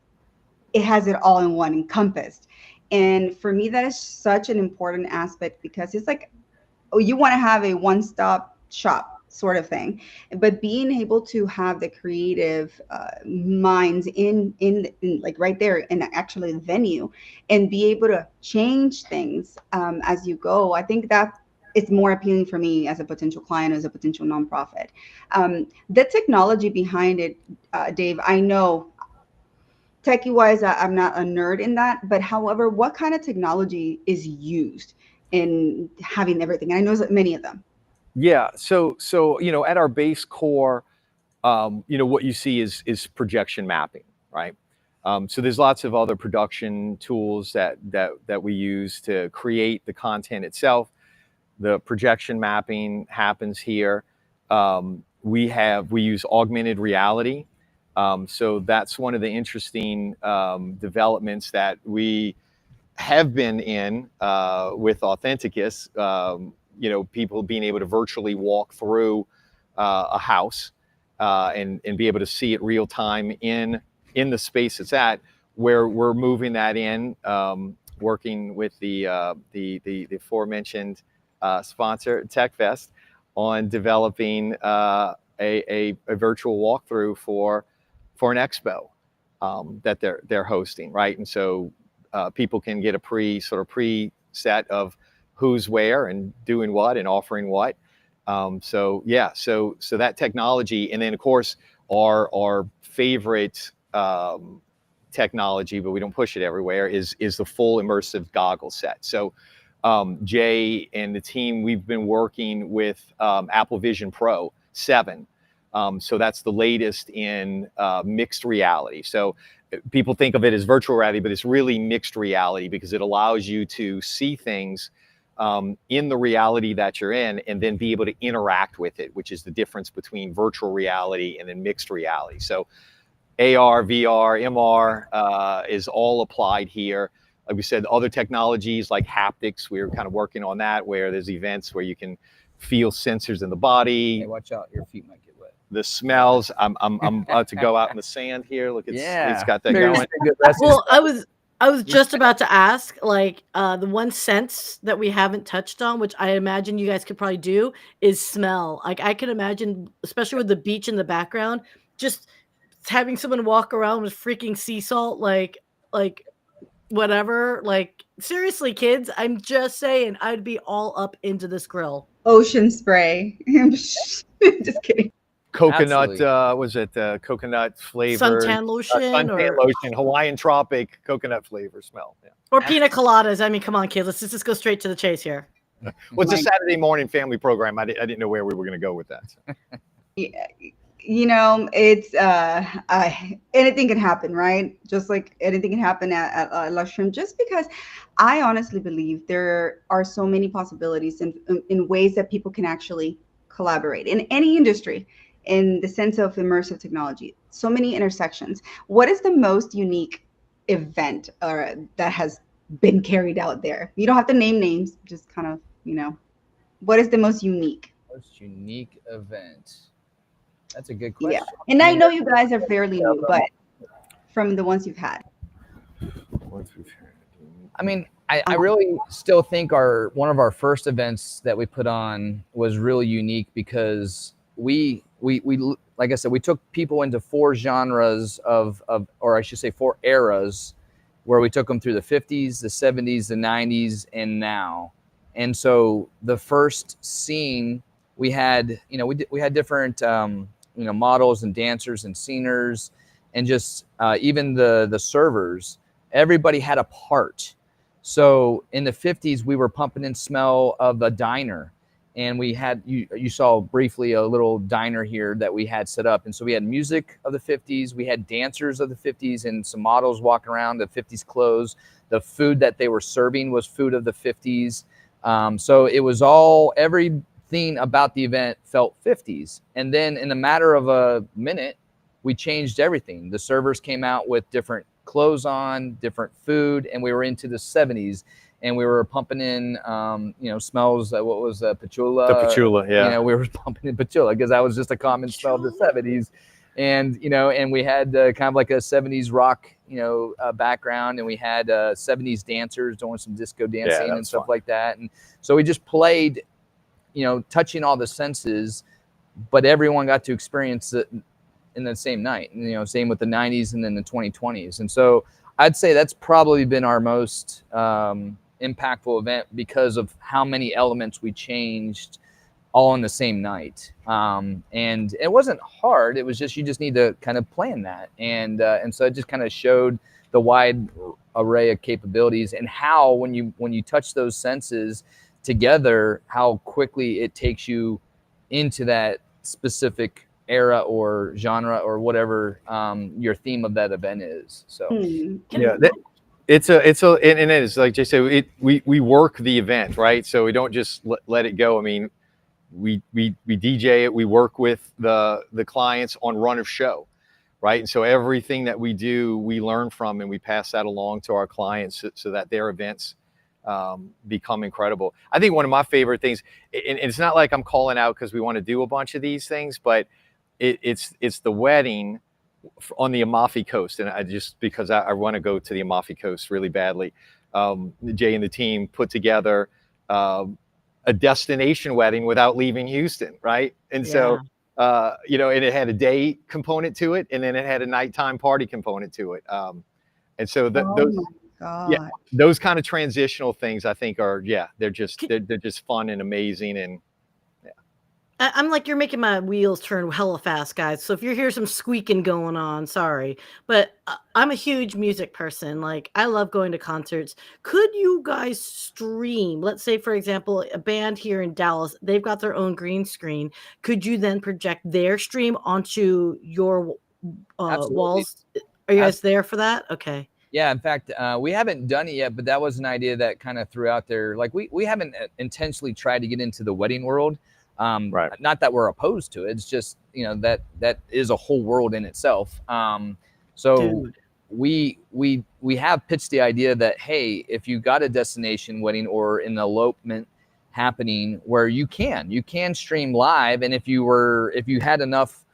it has it all in one, encompassed. And for me, that is such an important aspect, because it's like, oh, you want to have a one-stop shop sort of thing, but being able to have the creative minds in like right there in actually the venue, and be able to change things as you go, I think that it's more appealing for me as a potential client, as a potential nonprofit. The technology behind it, Dave, I know techie wise, I'm not a nerd in that, but however, what kind of technology is used in having everything? And I know that many of them. Yeah. So at our base core, what you see is projection mapping, right? So there's lots of other production tools that we use to create the content itself. The projection mapping happens here. We use augmented reality. So that's one of the interesting developments that we have been in with Authenticus. People being able to virtually walk through a house and be able to see it real time in the space it's at. Where we're moving that in, working with the aforementioned sponsor TechFest on developing a virtual walkthrough for an expo that they're hosting, right? And so people can get a preset of who's where and doing what and offering what. So that technology, and then of course our favorite technology, but we don't push it everywhere, is the full immersive goggle set. So Jay and the team, we've been working with Apple Vision Pro 7. So that's the latest in mixed reality. So people think of it as virtual reality, but it's really mixed reality because it allows you to see things in the reality that you're in and then be able to interact with it, which is the difference between virtual reality and then mixed reality. So AR, VR, MR is all applied here. Like we said, other technologies like haptics, we're kind of working on that, where there's events where you can feel sensors in the body. Hey, watch out, your feet might get wet. The smells. I'm about to go out in the sand here. Look, it's got that going. Well, I was just about to ask, like, the one sense that we haven't touched on, which I imagine you guys could probably do, is smell. Like, I can imagine, especially with the beach in the background, just having someone walk around with freaking sea salt, like whatever. Like, seriously, kids, I'm just saying, I'd be all up into this grill. Ocean spray. Just kidding. Coconut, was it coconut flavor? Suntan lotion, suntan lotion, Hawaiian tropic coconut flavor smell. Yeah. Or pina coladas. I mean, come on, kids, let's just go straight to the chase here. Well, it's a Saturday morning family program. I didn't know where we were going to go with that. So. Yeah, you know, it's anything can happen, right? Just like anything can happen at Luxtrium. Just because I honestly believe there are so many possibilities in ways that people can actually collaborate in any industry, in the sense of immersive technology. So many intersections. What is the most unique event that has been carried out there? You don't have to name names, just kind of, you know, what is the most unique? Most unique event. That's a good question. Yeah, and I know you guys are fairly new, but from the ones you've had. I mean, I really still think one of our first events that we put on was really unique because we like I said, we took people into 4 genres or I should say 4 eras, where we took them through the 50s, the 70s, the 90s, and now. And so the first scene we had, you know, we had different you know, models and dancers and sceners, and just even the servers. Everybody had a part. So in the 50s, we were pumping in smell of a diner, and we had, you saw briefly a little diner here that we had set up. And so we had music of the 50s, we had dancers of the 50s, and some models walking around the 50s clothes. The food that they were serving was food of the 50s. So it was all, everything about the event felt 50s. And then in a matter of a minute, we changed everything. The servers came out with different clothes on, different food, and we were into the 70s, and we were pumping in you know, smells. What was patchouli? The patchouli, yeah. You know, we were pumping in patchouli because that was just a common smell of the 70s. And you know, and we had kind of like a 70s rock, you know, background, and we had 70s dancers doing some disco dancing and stuff like that. And so we just played, you know, touching all the senses, but everyone got to experience it in the same night. And, you know, same with the 90s and then the 2020s. And so I'd say that's probably been our most impactful event because of how many elements we changed all in the same night. And it wasn't hard. It was just, you just need to kind of plan that. And so it just kind of showed the wide array of capabilities and how, when you touch those senses together, how quickly it takes you into that specific era or genre or whatever your theme of that event is. So yeah, it is, like Jay said, we work the event, right? So we don't just let it go. I mean, we DJ it, we work with the clients on run of show, right? And so everything that we do, we learn from, and we pass that along to our clients so that their events become incredible. I think one of my favorite things, and it's not like I'm calling out because we want to do a bunch of these things, but it's the wedding on the Amalfi Coast. And I just, because I want to go to the Amalfi Coast really badly. Jay and the team put together a destination wedding without leaving Houston, right? And so, you know, and it had a day component to it, and then it had a nighttime party component to it. And so those kind of transitional things, I think, are they're just fun and amazing. And I'm like, you're making my wheels turn hella fast, guys. So if you hear some squeaking going on, sorry. But I'm a huge music person. Like, I love going to concerts. Could you guys stream? Let's say, for example, a band here in Dallas, they've got their own green screen. Could you then project their stream onto your Absolutely. walls? Are you guys there for that? Okay. Yeah, in fact, we haven't done it yet, but that was an idea that kind of threw out there. Like we haven't intentionally tried to get into the wedding world. Right. Not that we're opposed to it. It's just, you know, that is a whole world in itself. So Dude. we have pitched the idea that, hey, if you got a destination wedding or an elopement happening where you can stream live, and if you had enough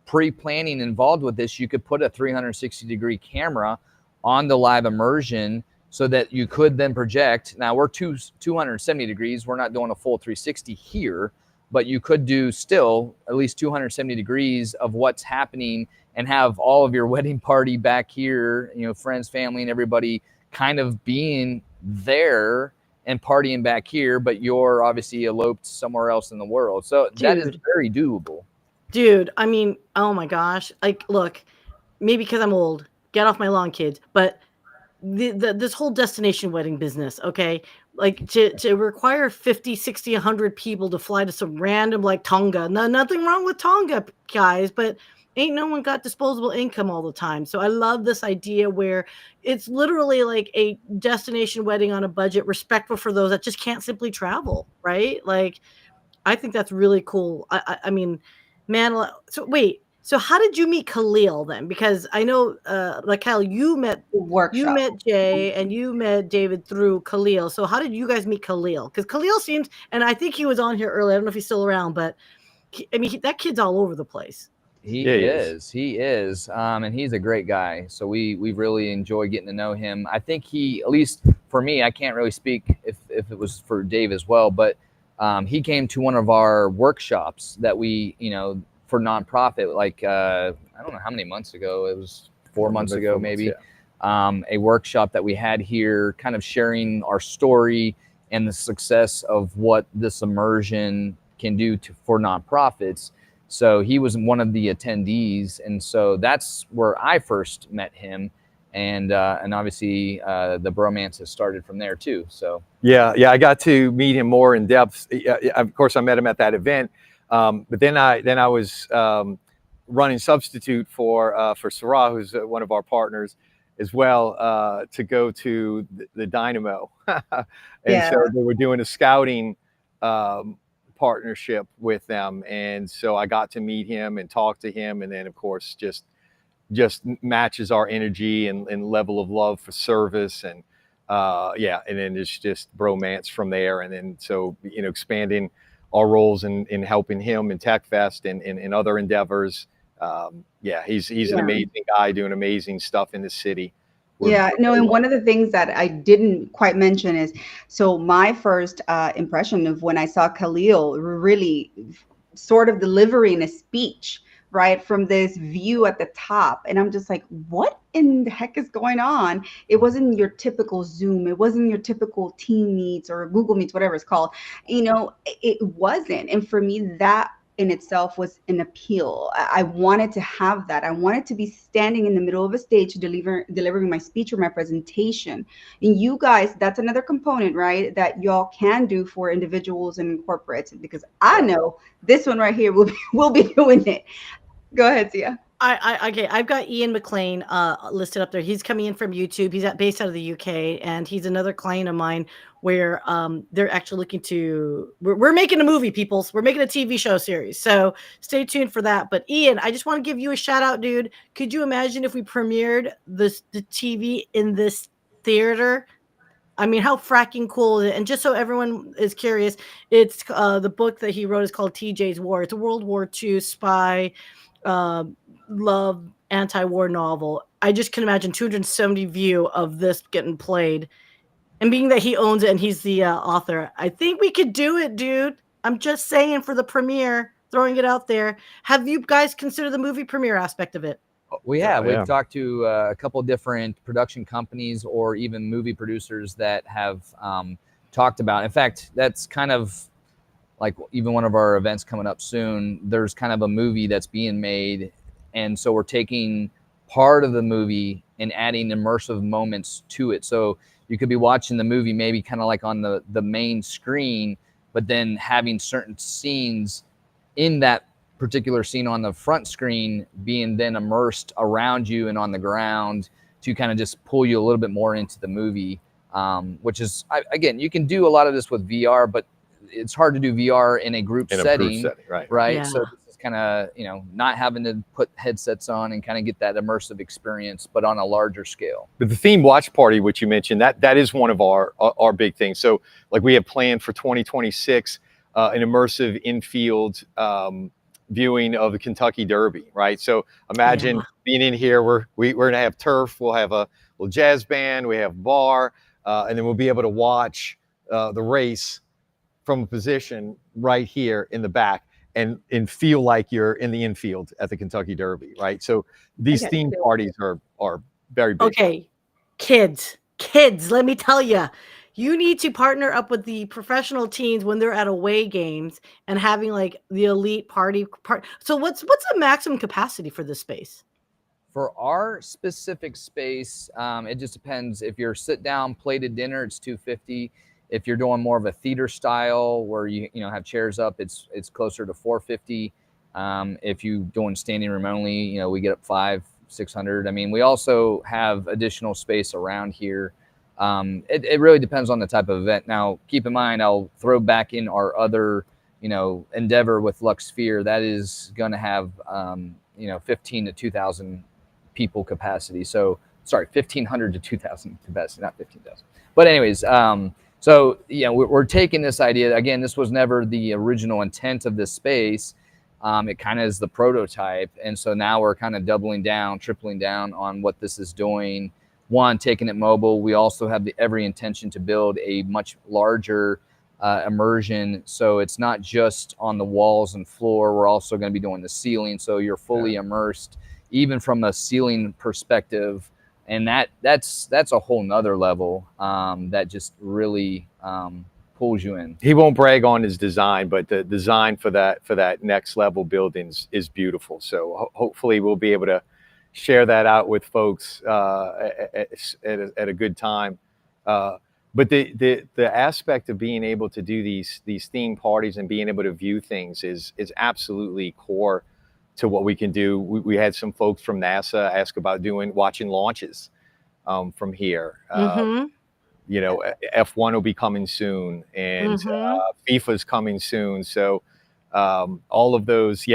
pre-planning involved with this, you could put a 360-degree camera on the live immersion so that you could then project. Now we're 270 degrees. We're not doing a full 360 here, but you could do still at least 270 degrees of what's happening and have all of your wedding party back here, you know, friends, family, and everybody kind of being there and partying back here, but you're obviously eloped somewhere else in the world. So that is very doable. Dude, I mean, oh my gosh. Like, look, maybe because I'm old, get off my lawn, kids. But this whole destination wedding business, okay? Like to require 50, 60, 100 people to fly to some random like Tonga. No, nothing wrong with Tonga, guys, but ain't no one got disposable income all the time. So I love this idea where it's literally like a destination wedding on a budget, respectful for those that just can't simply travel, right? Like, I think that's really cool. I mean, man, so wait. So how did you meet Khalil then? Because I know, like Kyle, you met Jay and you met David through Khalil. So how did you guys meet Khalil? Because Khalil seems, and I think he was on here earlier. I don't know if he's still around, but that kid's all over the place. He is, and he's a great guy. So we really enjoy getting to know him. I think he, at least for me, I can't really speak if it was for Dave as well, but he came to one of our workshops that we, you know, for nonprofit, like I don't know how many months ago, it was 4 months ago, maybe, a workshop that we had here, kind of sharing our story and the success of what this immersion can do for nonprofits. So he was one of the attendees, and so that's where I first met him, and obviously the bromance has started from there too. So yeah, I got to meet him more in depth. Of course, I met him at that event. But then I was running substitute for Sarah, who's one of our partners as well, to go to the Dynamo. So they were doing a scouting partnership with them. And so I got to meet him and talk to him. And then, of course, just matches our energy and level of love for service. And and then it's just bromance from there. And then, so, you know, expanding our roles in helping him in Tech Fest and other endeavors. He's an amazing guy doing amazing stuff in the city. And one of the things that I didn't quite mention is, so my first impression of when I saw Khalil really sort of delivering a speech, right, from this view at the top. And I'm just like, what in the heck is going on? It wasn't your typical Zoom. It wasn't your typical Team Meets or Google Meets, whatever it's called. You know, it wasn't. And for me, that in itself was an appeal. I wanted to have that. I wanted to be standing in the middle of a stage delivering my speech or my presentation. And you guys, that's another component, right, that y'all can do for individuals and corporates, because I know this one right here will be doing it. Go ahead, Syya. Okay, I've got Ian McLean listed up there. He's coming in from YouTube. He's based out of the UK, and he's another client of mine where they're actually looking to. We're making a movie, peoples. We're making a TV show series, so stay tuned for that. But Ian, I just want to give you a shout out, dude. Could you imagine if we premiered the TV in this theater? I mean, how fracking cool is it? And just so everyone is curious, it's the book that he wrote is called TJ's War. It's a World War II spy love anti-war novel. I just can imagine 270 view of this getting played, and being that he owns it and he's the author, I think we could do it, dude. I'm just saying, for the premiere, throwing it out there. Have you guys considered the movie premiere aspect of it? We have. We've talked to a couple different production companies or even movie producers that have talked about. In fact, that's kind of like even one of our events coming up soon, there's kind of a movie that's being made. And so we're taking part of the movie and adding immersive moments to it. So you could be watching the movie maybe kind of like on the main screen, but then having certain scenes in that particular scene on the front screen being then immersed around you and on the ground to kind of just pull you a little bit more into the movie, which is, again, you can do a lot of this with VR, but it's hard to do VR in a group setting, right? Yeah. So this is kind of, you know, not having to put headsets on and kind of get that immersive experience, but on a larger scale. But the theme watch party, which you mentioned, that is one of our big things. So like we have planned for 2026 an immersive infield viewing of the Kentucky Derby, right? So imagine being in here, we're gonna have turf, we'll have a little jazz band, we have bar, and then we'll be able to watch the race from a position right here in the back and feel like you're in the infield at the Kentucky Derby, right? So these theme parties are very big. Okay, kids, let me tell you, you need to partner up with the professional teams when they're at away games and having like the elite party. So what's the maximum capacity for this space? For our specific space, it just depends. If you're sit down plated dinner, it's 250. If you're doing more of a theater style where you have chairs up, it's closer to 450. If you doing standing room only, we get up 500-600. I mean, we also have additional space around here. It really depends on the type of event. Now, keep in mind, I'll throw back in our other endeavor with Luxtrium. That is going to have 15 to 2,000 people capacity. So sorry, 1,500 to 2,000 capacity, not 15,000. But anyways, so we're taking this idea. Again, this was never the original intent of this space. It kind of is the prototype. And so now we're kind of doubling down, tripling down on what this is doing. One, taking it mobile. We also have every intention to build a much larger immersion. So it's not just on the walls and floor. We're also going to be doing the ceiling. So you're fully immersed, even from a ceiling perspective. And that's a whole nother level that just really pulls you in. He won't brag on his design, but the design for that next level buildings is beautiful. So hopefully we'll be able to share that out with folks at a good time. But the aspect of being able to do these theme parties and being able to view things is absolutely core to what we can do. We had some folks from NASA ask about watching launches from here. F1 will be coming soon, and FIFA's coming soon. So all of those,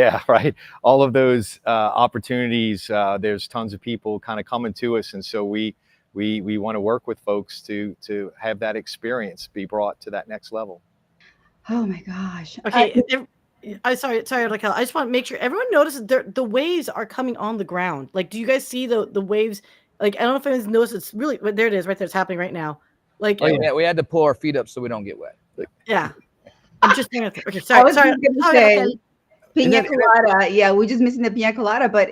all of those opportunities. There's tons of people kind of coming to us, and so we want to work with folks to have that experience be brought to that next level. Oh my gosh. Okay. I'm sorry, Raquel. I just want to make sure everyone notices the waves are coming on the ground. Like, do you guys see the waves? Like, I don't know if anyone's noticed. It's really, there it is, right there. It's happening right now. Like, we had to pull our feet up so we don't get wet. Yeah, I'm just thinking. Okay, sorry. I was going to say, okay. Pina colada. Yeah, we're just missing the pina colada, but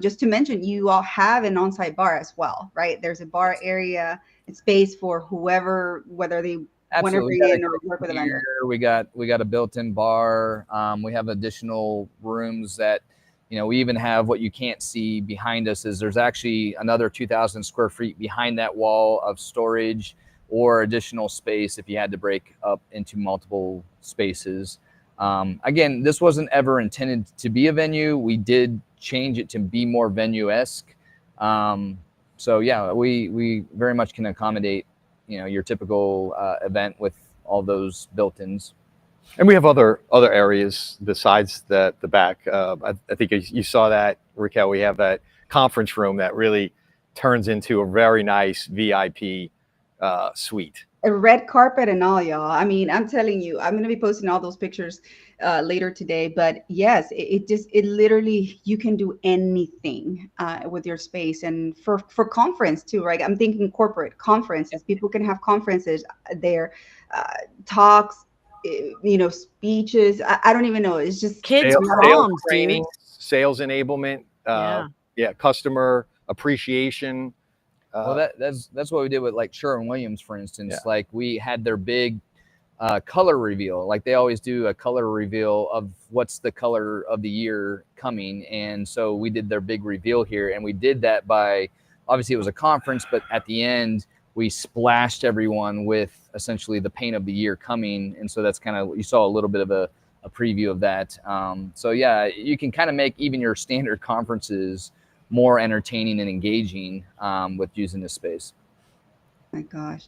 just to mention, you all have an on-site bar as well, right? There's a bar area, space for whether they Absolutely. want to be in or work with a vendor. We got a built-in bar. We have additional rooms that, we even have what you can't see behind us is there's actually another 2,000 square feet behind that wall of storage or additional space if you had to break up into multiple spaces. Again, this wasn't ever intended to be a venue. We did change it to be more venue-esque. So yeah, we very much can accommodate your typical event with all those built-ins. And we have other areas besides the back. I think you saw that, Raquel. We have that conference room that really turns into a very nice VIP suite. A red carpet and all, y'all. I mean, I'm telling you, I'm going to be posting all those pictures later today. But yes, it literally, you can do anything with your space. And for conference too, right? I'm thinking corporate conferences. People can have conferences there, talks, speeches. I don't even know. It's just kids' sales training, sales enablement, customer appreciation. Well, that's what we did with like Sherwin-Williams, for instance. Yeah. Like we had their big color reveal. Like they always do a color reveal of what's the color of the year coming. And so we did their big reveal here, and we did that by, obviously it was a conference, but at the end we splashed everyone with essentially the paint of the year coming. And so that's kind of, you saw a little bit of a preview of that. So yeah, you can kind of make even your standard conferences more entertaining and engaging with using this space. My gosh.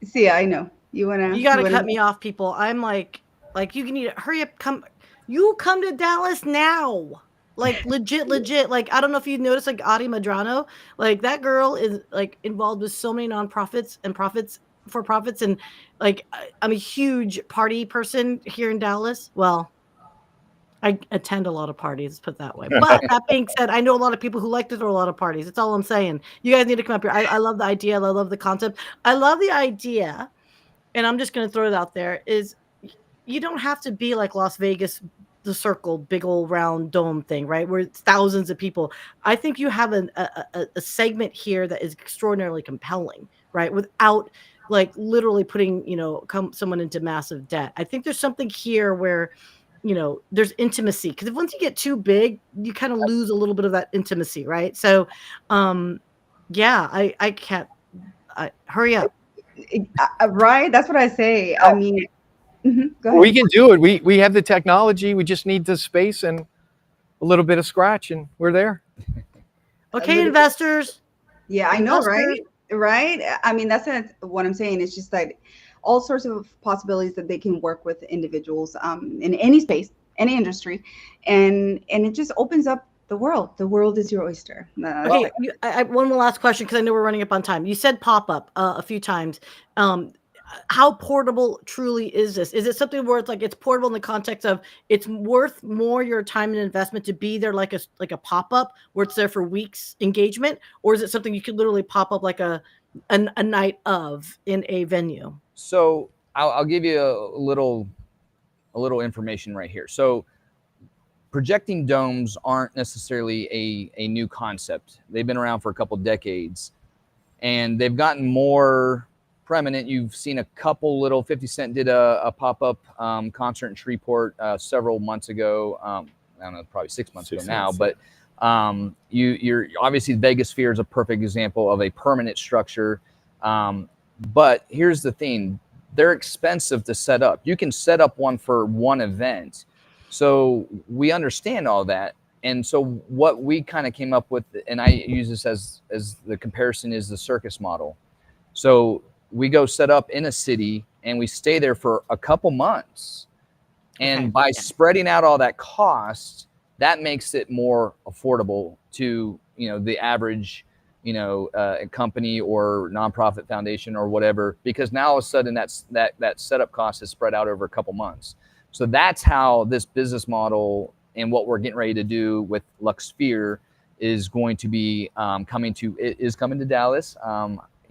See, I know. You gotta cut me off, people. I'm like you can hurry up, come to Dallas now. Like legit. Like, I don't know if you noticed, like Adi Madrano, like that girl is like involved with so many nonprofits and for-profits, and like I'm a huge party person here in Dallas. Well, I attend a lot of parties, let's put it that way. But that being said, I know a lot of people who like to throw a lot of parties. That's all I'm saying. You guys need to come up here. I love the idea. I love the concept. I love the idea, and I'm just going to throw it out there, is you don't have to be like Las Vegas, the circle, big old round dome thing, right? Where it's thousands of people. I think you have a segment here that is extraordinarily compelling, right? Without like literally putting, someone into massive debt. I think there's something here where, there's intimacy, because once you get too big, you kind of lose a little bit of that intimacy, right? So, yeah, I can't. Hurry up. Right, that's what I say. I mean, go ahead. We can do it. We have the technology. We just need the space and a little bit of scratch, and we're there. Okay, investors. Yeah, I know, right? Right. I mean, that's what I'm saying. It's just like all sorts of possibilities that they can work with individuals in any space, any industry, and it just opens up the world. The world is your oyster. Okay, one more last question, because I know we're running up on time. You said pop-up a few times. How portable truly is this? Is it something where it's like it's portable in the context of it's worth more your time and investment to be there like a pop-up where it's there for weeks engagement, or is it something you could literally pop up like a night of in a venue? So I'll give you a little information right here. So projecting domes aren't necessarily a new concept. They've been around for a couple decades, and they've gotten more preeminent. You've seen a couple little, 50 Cent did a pop-up concert in Shreveport several months ago. I don't know, probably 6 months ago now, but you're obviously Vegas Sphere is a perfect example of a permanent structure. But here's the thing, they're expensive to set up. You can set up one for one event. So we understand all that. And so what we kind of came up with, and I use this as the comparison, is the circus model. So we go set up in a city and we stay there for a couple months. And by spreading out all that cost, that makes it more affordable to, the average, company or nonprofit foundation or whatever, because now all of a sudden that setup cost is spread out over a couple months. So that's how this business model and what we're getting ready to do with Luxtrium is going to be coming to Dallas.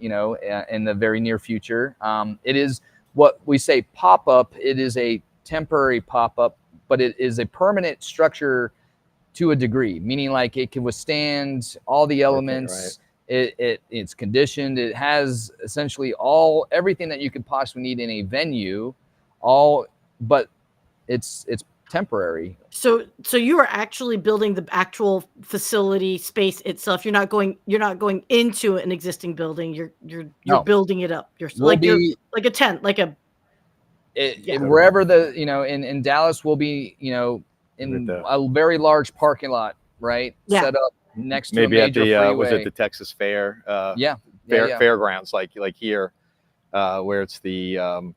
In the very near future. It is what we say pop-up. It is a temporary pop-up, but it is a permanent structure to a degree, meaning like it can withstand all the elements. Okay, right. It's conditioned. It has essentially everything that you could possibly need in a venue, but it's temporary. So you are actually building the actual facility space itself. You're not going into an existing building. You're building it up. You're like a tent, like wherever in Dallas will be, in a very large parking lot, right? Yeah. Set up next to a major freeway. Was it the Texas Fair? Fairgrounds, like here, where it's the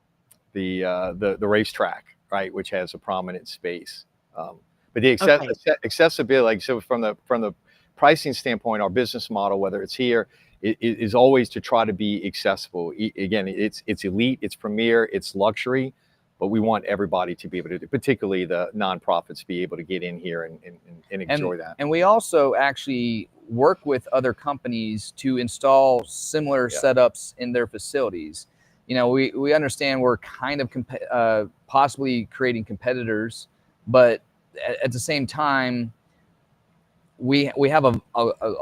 racetrack, right, which has a prominent space. But the accessibility, like, so from the pricing standpoint, our business model, whether it's here, it is always to try to be accessible. Again, it's elite, it's premier, it's luxury, but we want everybody to be able to, particularly the nonprofits, to be able to get in here and enjoy that. And we also actually work with other companies to install similar setups in their facilities. We understand we're kind of possibly creating competitors, but at the same time, we have a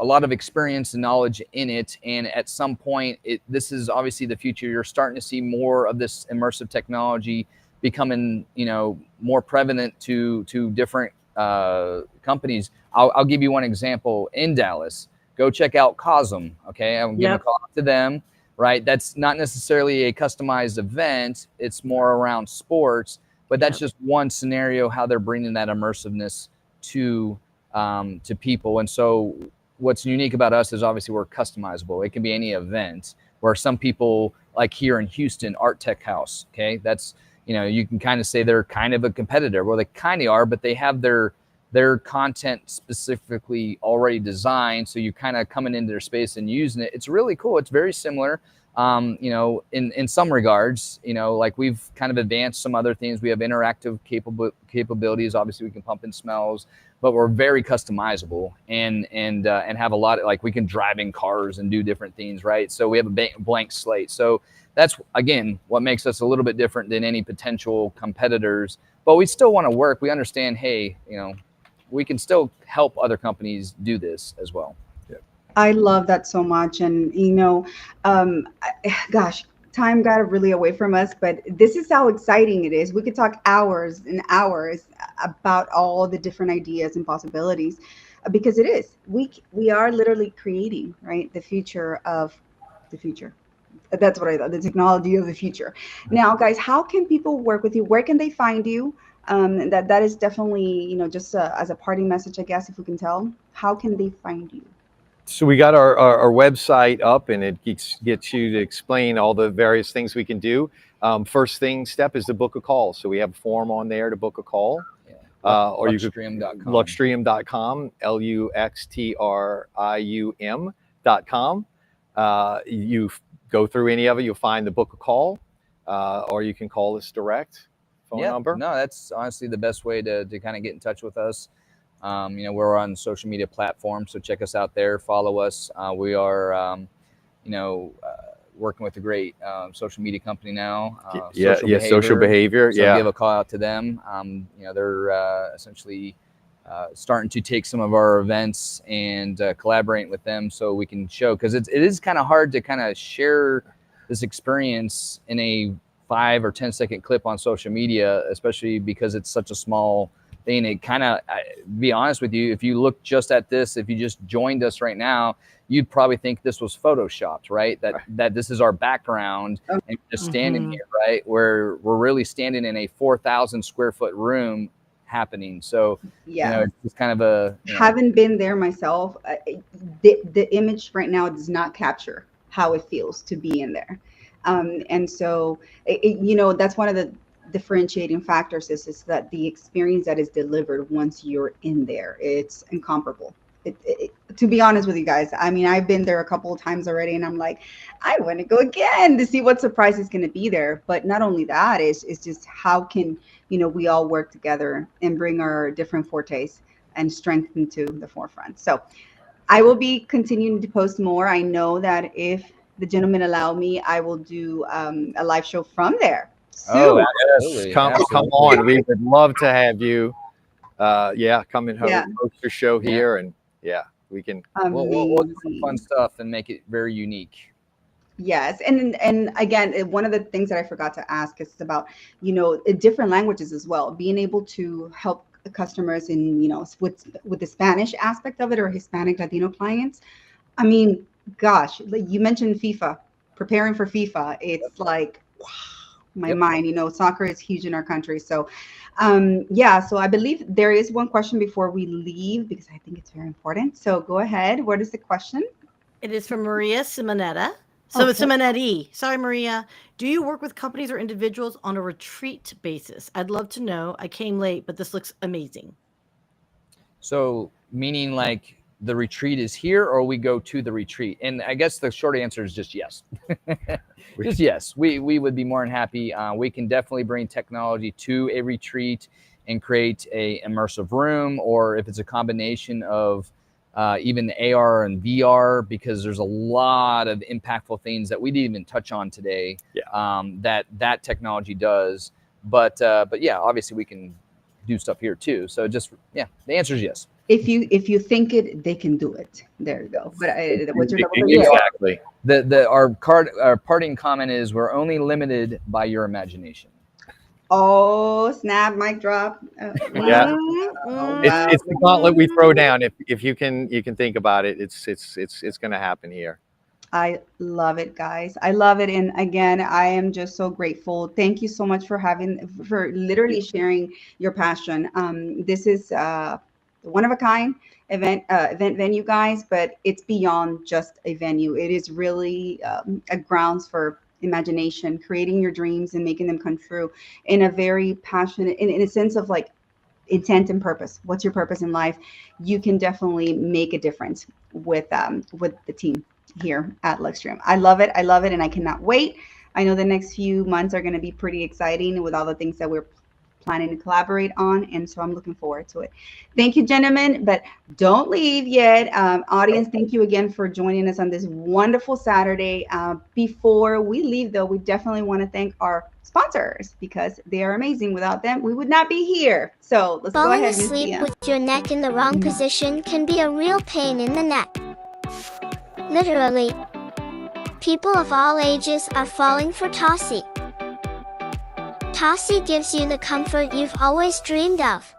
lot of experience and knowledge in it, and at some point this is obviously the future. You're starting to see more of this immersive technology becoming, you know, more prevalent to different companies. I'll give you one example. In Dallas, go check out Cosm. Okay, I'm giving a call out to them. Right, that's not necessarily a customized event. It's more around sports, but that's just one scenario how they're bringing that immersiveness to people. And so what's unique about us is obviously we're customizable. It can be any event, where some people, like here in Houston, Art Tech House, okay, that's, you know, you can kind of say they're kind of a competitor. Well, they kind of are, but they have their content specifically already designed, so you kind of coming into their space and using it. It's really cool. It's very similar, you know, in some regards. You know, like we've kind of advanced some other things. We have interactive capabilities. Obviously, we can pump in smells, but we're very customizable and have a lot of, like, we can drive in cars and do different things, right? So we have a blank slate. So that's, again, what makes us a little bit different than any potential competitors. But we still want to work. We understand, hey, you know, we can still help other companies do this as well. I love that so much. And, you know, gosh, time got really away from us, but this is how exciting it is. We could talk hours and hours about all the different ideas and possibilities, because it is. We are literally creating, right, the future of the future. That's what I thought, the technology of the future. Now, guys, how can people work with you? Where can they find you? That is definitely, you know, just as a parting message, I guess, if we can tell, how can they find you? So we got our website up, and it gets you to explain all the various things we can do. First step is to book a call. So we have a form on there to book a call. Or Luxtrium.com. Luxtrium.com, Luxtrium.com. You go through any of it, you'll find the book a call, or you can call us direct. Phone number. No, that's honestly the best way to kind of get in touch with us. You know, we're on social media platforms, so check us out there, follow us. We are, you know, working with a great social media company now. Social Behavior. So give a call out to them. You know, they're essentially starting to take some of our events and collaborate with them, so we can show, because it is kind of hard to kind of share this experience in a 5 or 10 second clip on social media, especially because it's such a small thing. It kind of, be honest with you, if you look just at this, if you just joined us right now, you'd probably think this was photoshopped, right? That this is our background, and just standing here, right? Where we're really standing in a 4,000 square foot room happening. So, you know, it's just kind of a, you know, haven't been there myself. The image right now does not capture how it feels to be in there. And so, you know, that's one of the differentiating factors is that the experience that is delivered once you're in there, it's incomparable. To be honest with you guys, I mean, I've been there a couple of times already, and I'm like, I want to go again to see what surprise is going to be there. But not only that, it's just how can, you know, we all work together and bring our different fortes and strength into the forefront. So I will be continuing to post more. I know that if the gentlemen allow me, I will do a live show from there. Oh, yes. Come on. We would love to have you. Come and host your show here, and we can. We'll do some fun stuff and make it very unique. Yes, and again, one of the things that I forgot to ask is about, you know, different languages as well. Being able to help customers in, you know, with the Spanish aspect of it, or Hispanic Latino clients. I mean, gosh, like you mentioned FIFA, preparing for FIFA. It's like, wow, my mind, you know, soccer is huge in our country. So, so I believe there is one question before we leave, because I think it's very important. So go ahead. What is the question? It is from Maria Simonetta. So Simonetti. Sorry, Maria. Do you work with companies or individuals on a retreat basis? I'd love to know. I came late, but this looks amazing. So meaning like the retreat is here, or we go to the retreat? And I guess the short answer is just yes. Just yes. We would be more than happy. We can definitely bring technology to a retreat and create a immersive room, or if it's a combination of even AR and VR, because there's a lot of impactful things that we didn't even touch on today that technology does. But yeah, obviously we can do stuff here too. So just, the answer is yes. if you think it, they can do it. There you go. But what's your exactly. Our parting comment is, we're only limited by your imagination. Oh, snap, mic drop. Yeah. Oh, It's, wow. it's the gauntlet we throw down. If you can think about it, it's going to happen here. I love it, guys. I love it. And again, I am just so grateful. Thank you so much for literally sharing your passion. This is one of a kind event venue, guys, but it's beyond just a venue. It is really a grounds for imagination, creating your dreams and making them come true in a very passionate, in a sense of like intent and purpose. What's your purpose in life? You can definitely make a difference with the team here at Luxtrium. I love it. I love it. And I cannot wait. I know the next few months are going to be pretty exciting with all the things that we're planning to collaborate on. And so I'm looking forward to it. Thank you, gentlemen. But don't leave yet. Audience, thank you again for joining us on this wonderful Saturday. Before we leave, though, we definitely want to thank our sponsors because they are amazing. Without them, we would not be here. So let's go ahead. Falling asleep with your neck in the wrong position can be a real pain in the neck. Literally. People of all ages are falling for Tossi. Tossi gives you the comfort you've always dreamed of.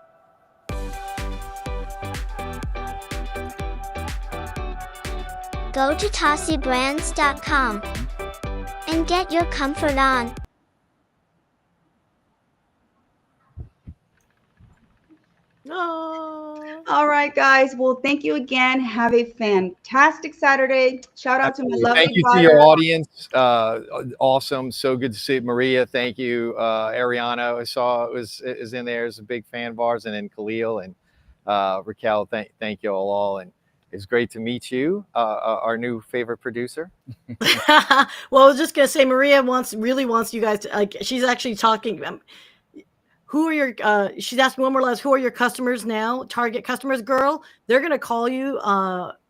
Go to TossiBrands.com and get your comfort on. Oh. All right, guys. Well, thank you again. Have a fantastic Saturday. Shout out to my lovely Thank you daughter. to your audience. Awesome. So good to see Maria. Thank you. Ariana, I saw is in there, is a big fan of ours. And then Khalil and Raquel, thank you all. And it's great to meet you, our new favorite producer. Well, I was just going to say, Maria really wants you guys to, like, she's actually talking. Who are your, she's asking one more last, who are your customers now? Target customers, girl. They're going to call you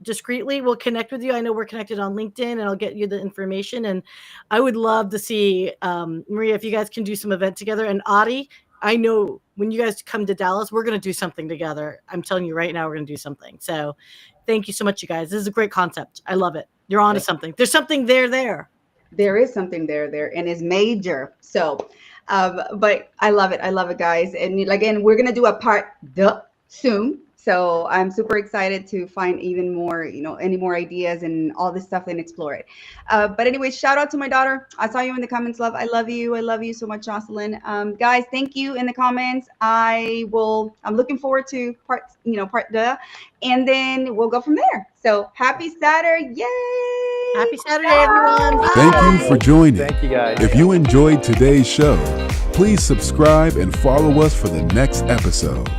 discreetly. We'll connect with you. I know we're connected on LinkedIn and I'll get you the information. And I would love to see, Maria, if you guys can do some event together. And Adi, I know when you guys come to Dallas, we're going to do something together. I'm telling you right now, we're going to do something. So thank you so much, you guys. This is a great concept. I love it. You're on to something. There's something there. There is something there, and it's major. So, but I love it, guys. And again, we're gonna do a part 2 soon. So I'm super excited to find even more, any more ideas and all this stuff and explore it. But anyway, shout out to my daughter. I saw you in the comments, love. I love you. I love you so much, Jocelyn. Guys, thank you in the comments. I'm looking forward to part 2, and then we'll go from there. So happy Saturday. Yay. Happy Saturday, everyone. Thank you for joining. Thank you, guys. If you enjoyed today's show, please subscribe and follow us for the next episode.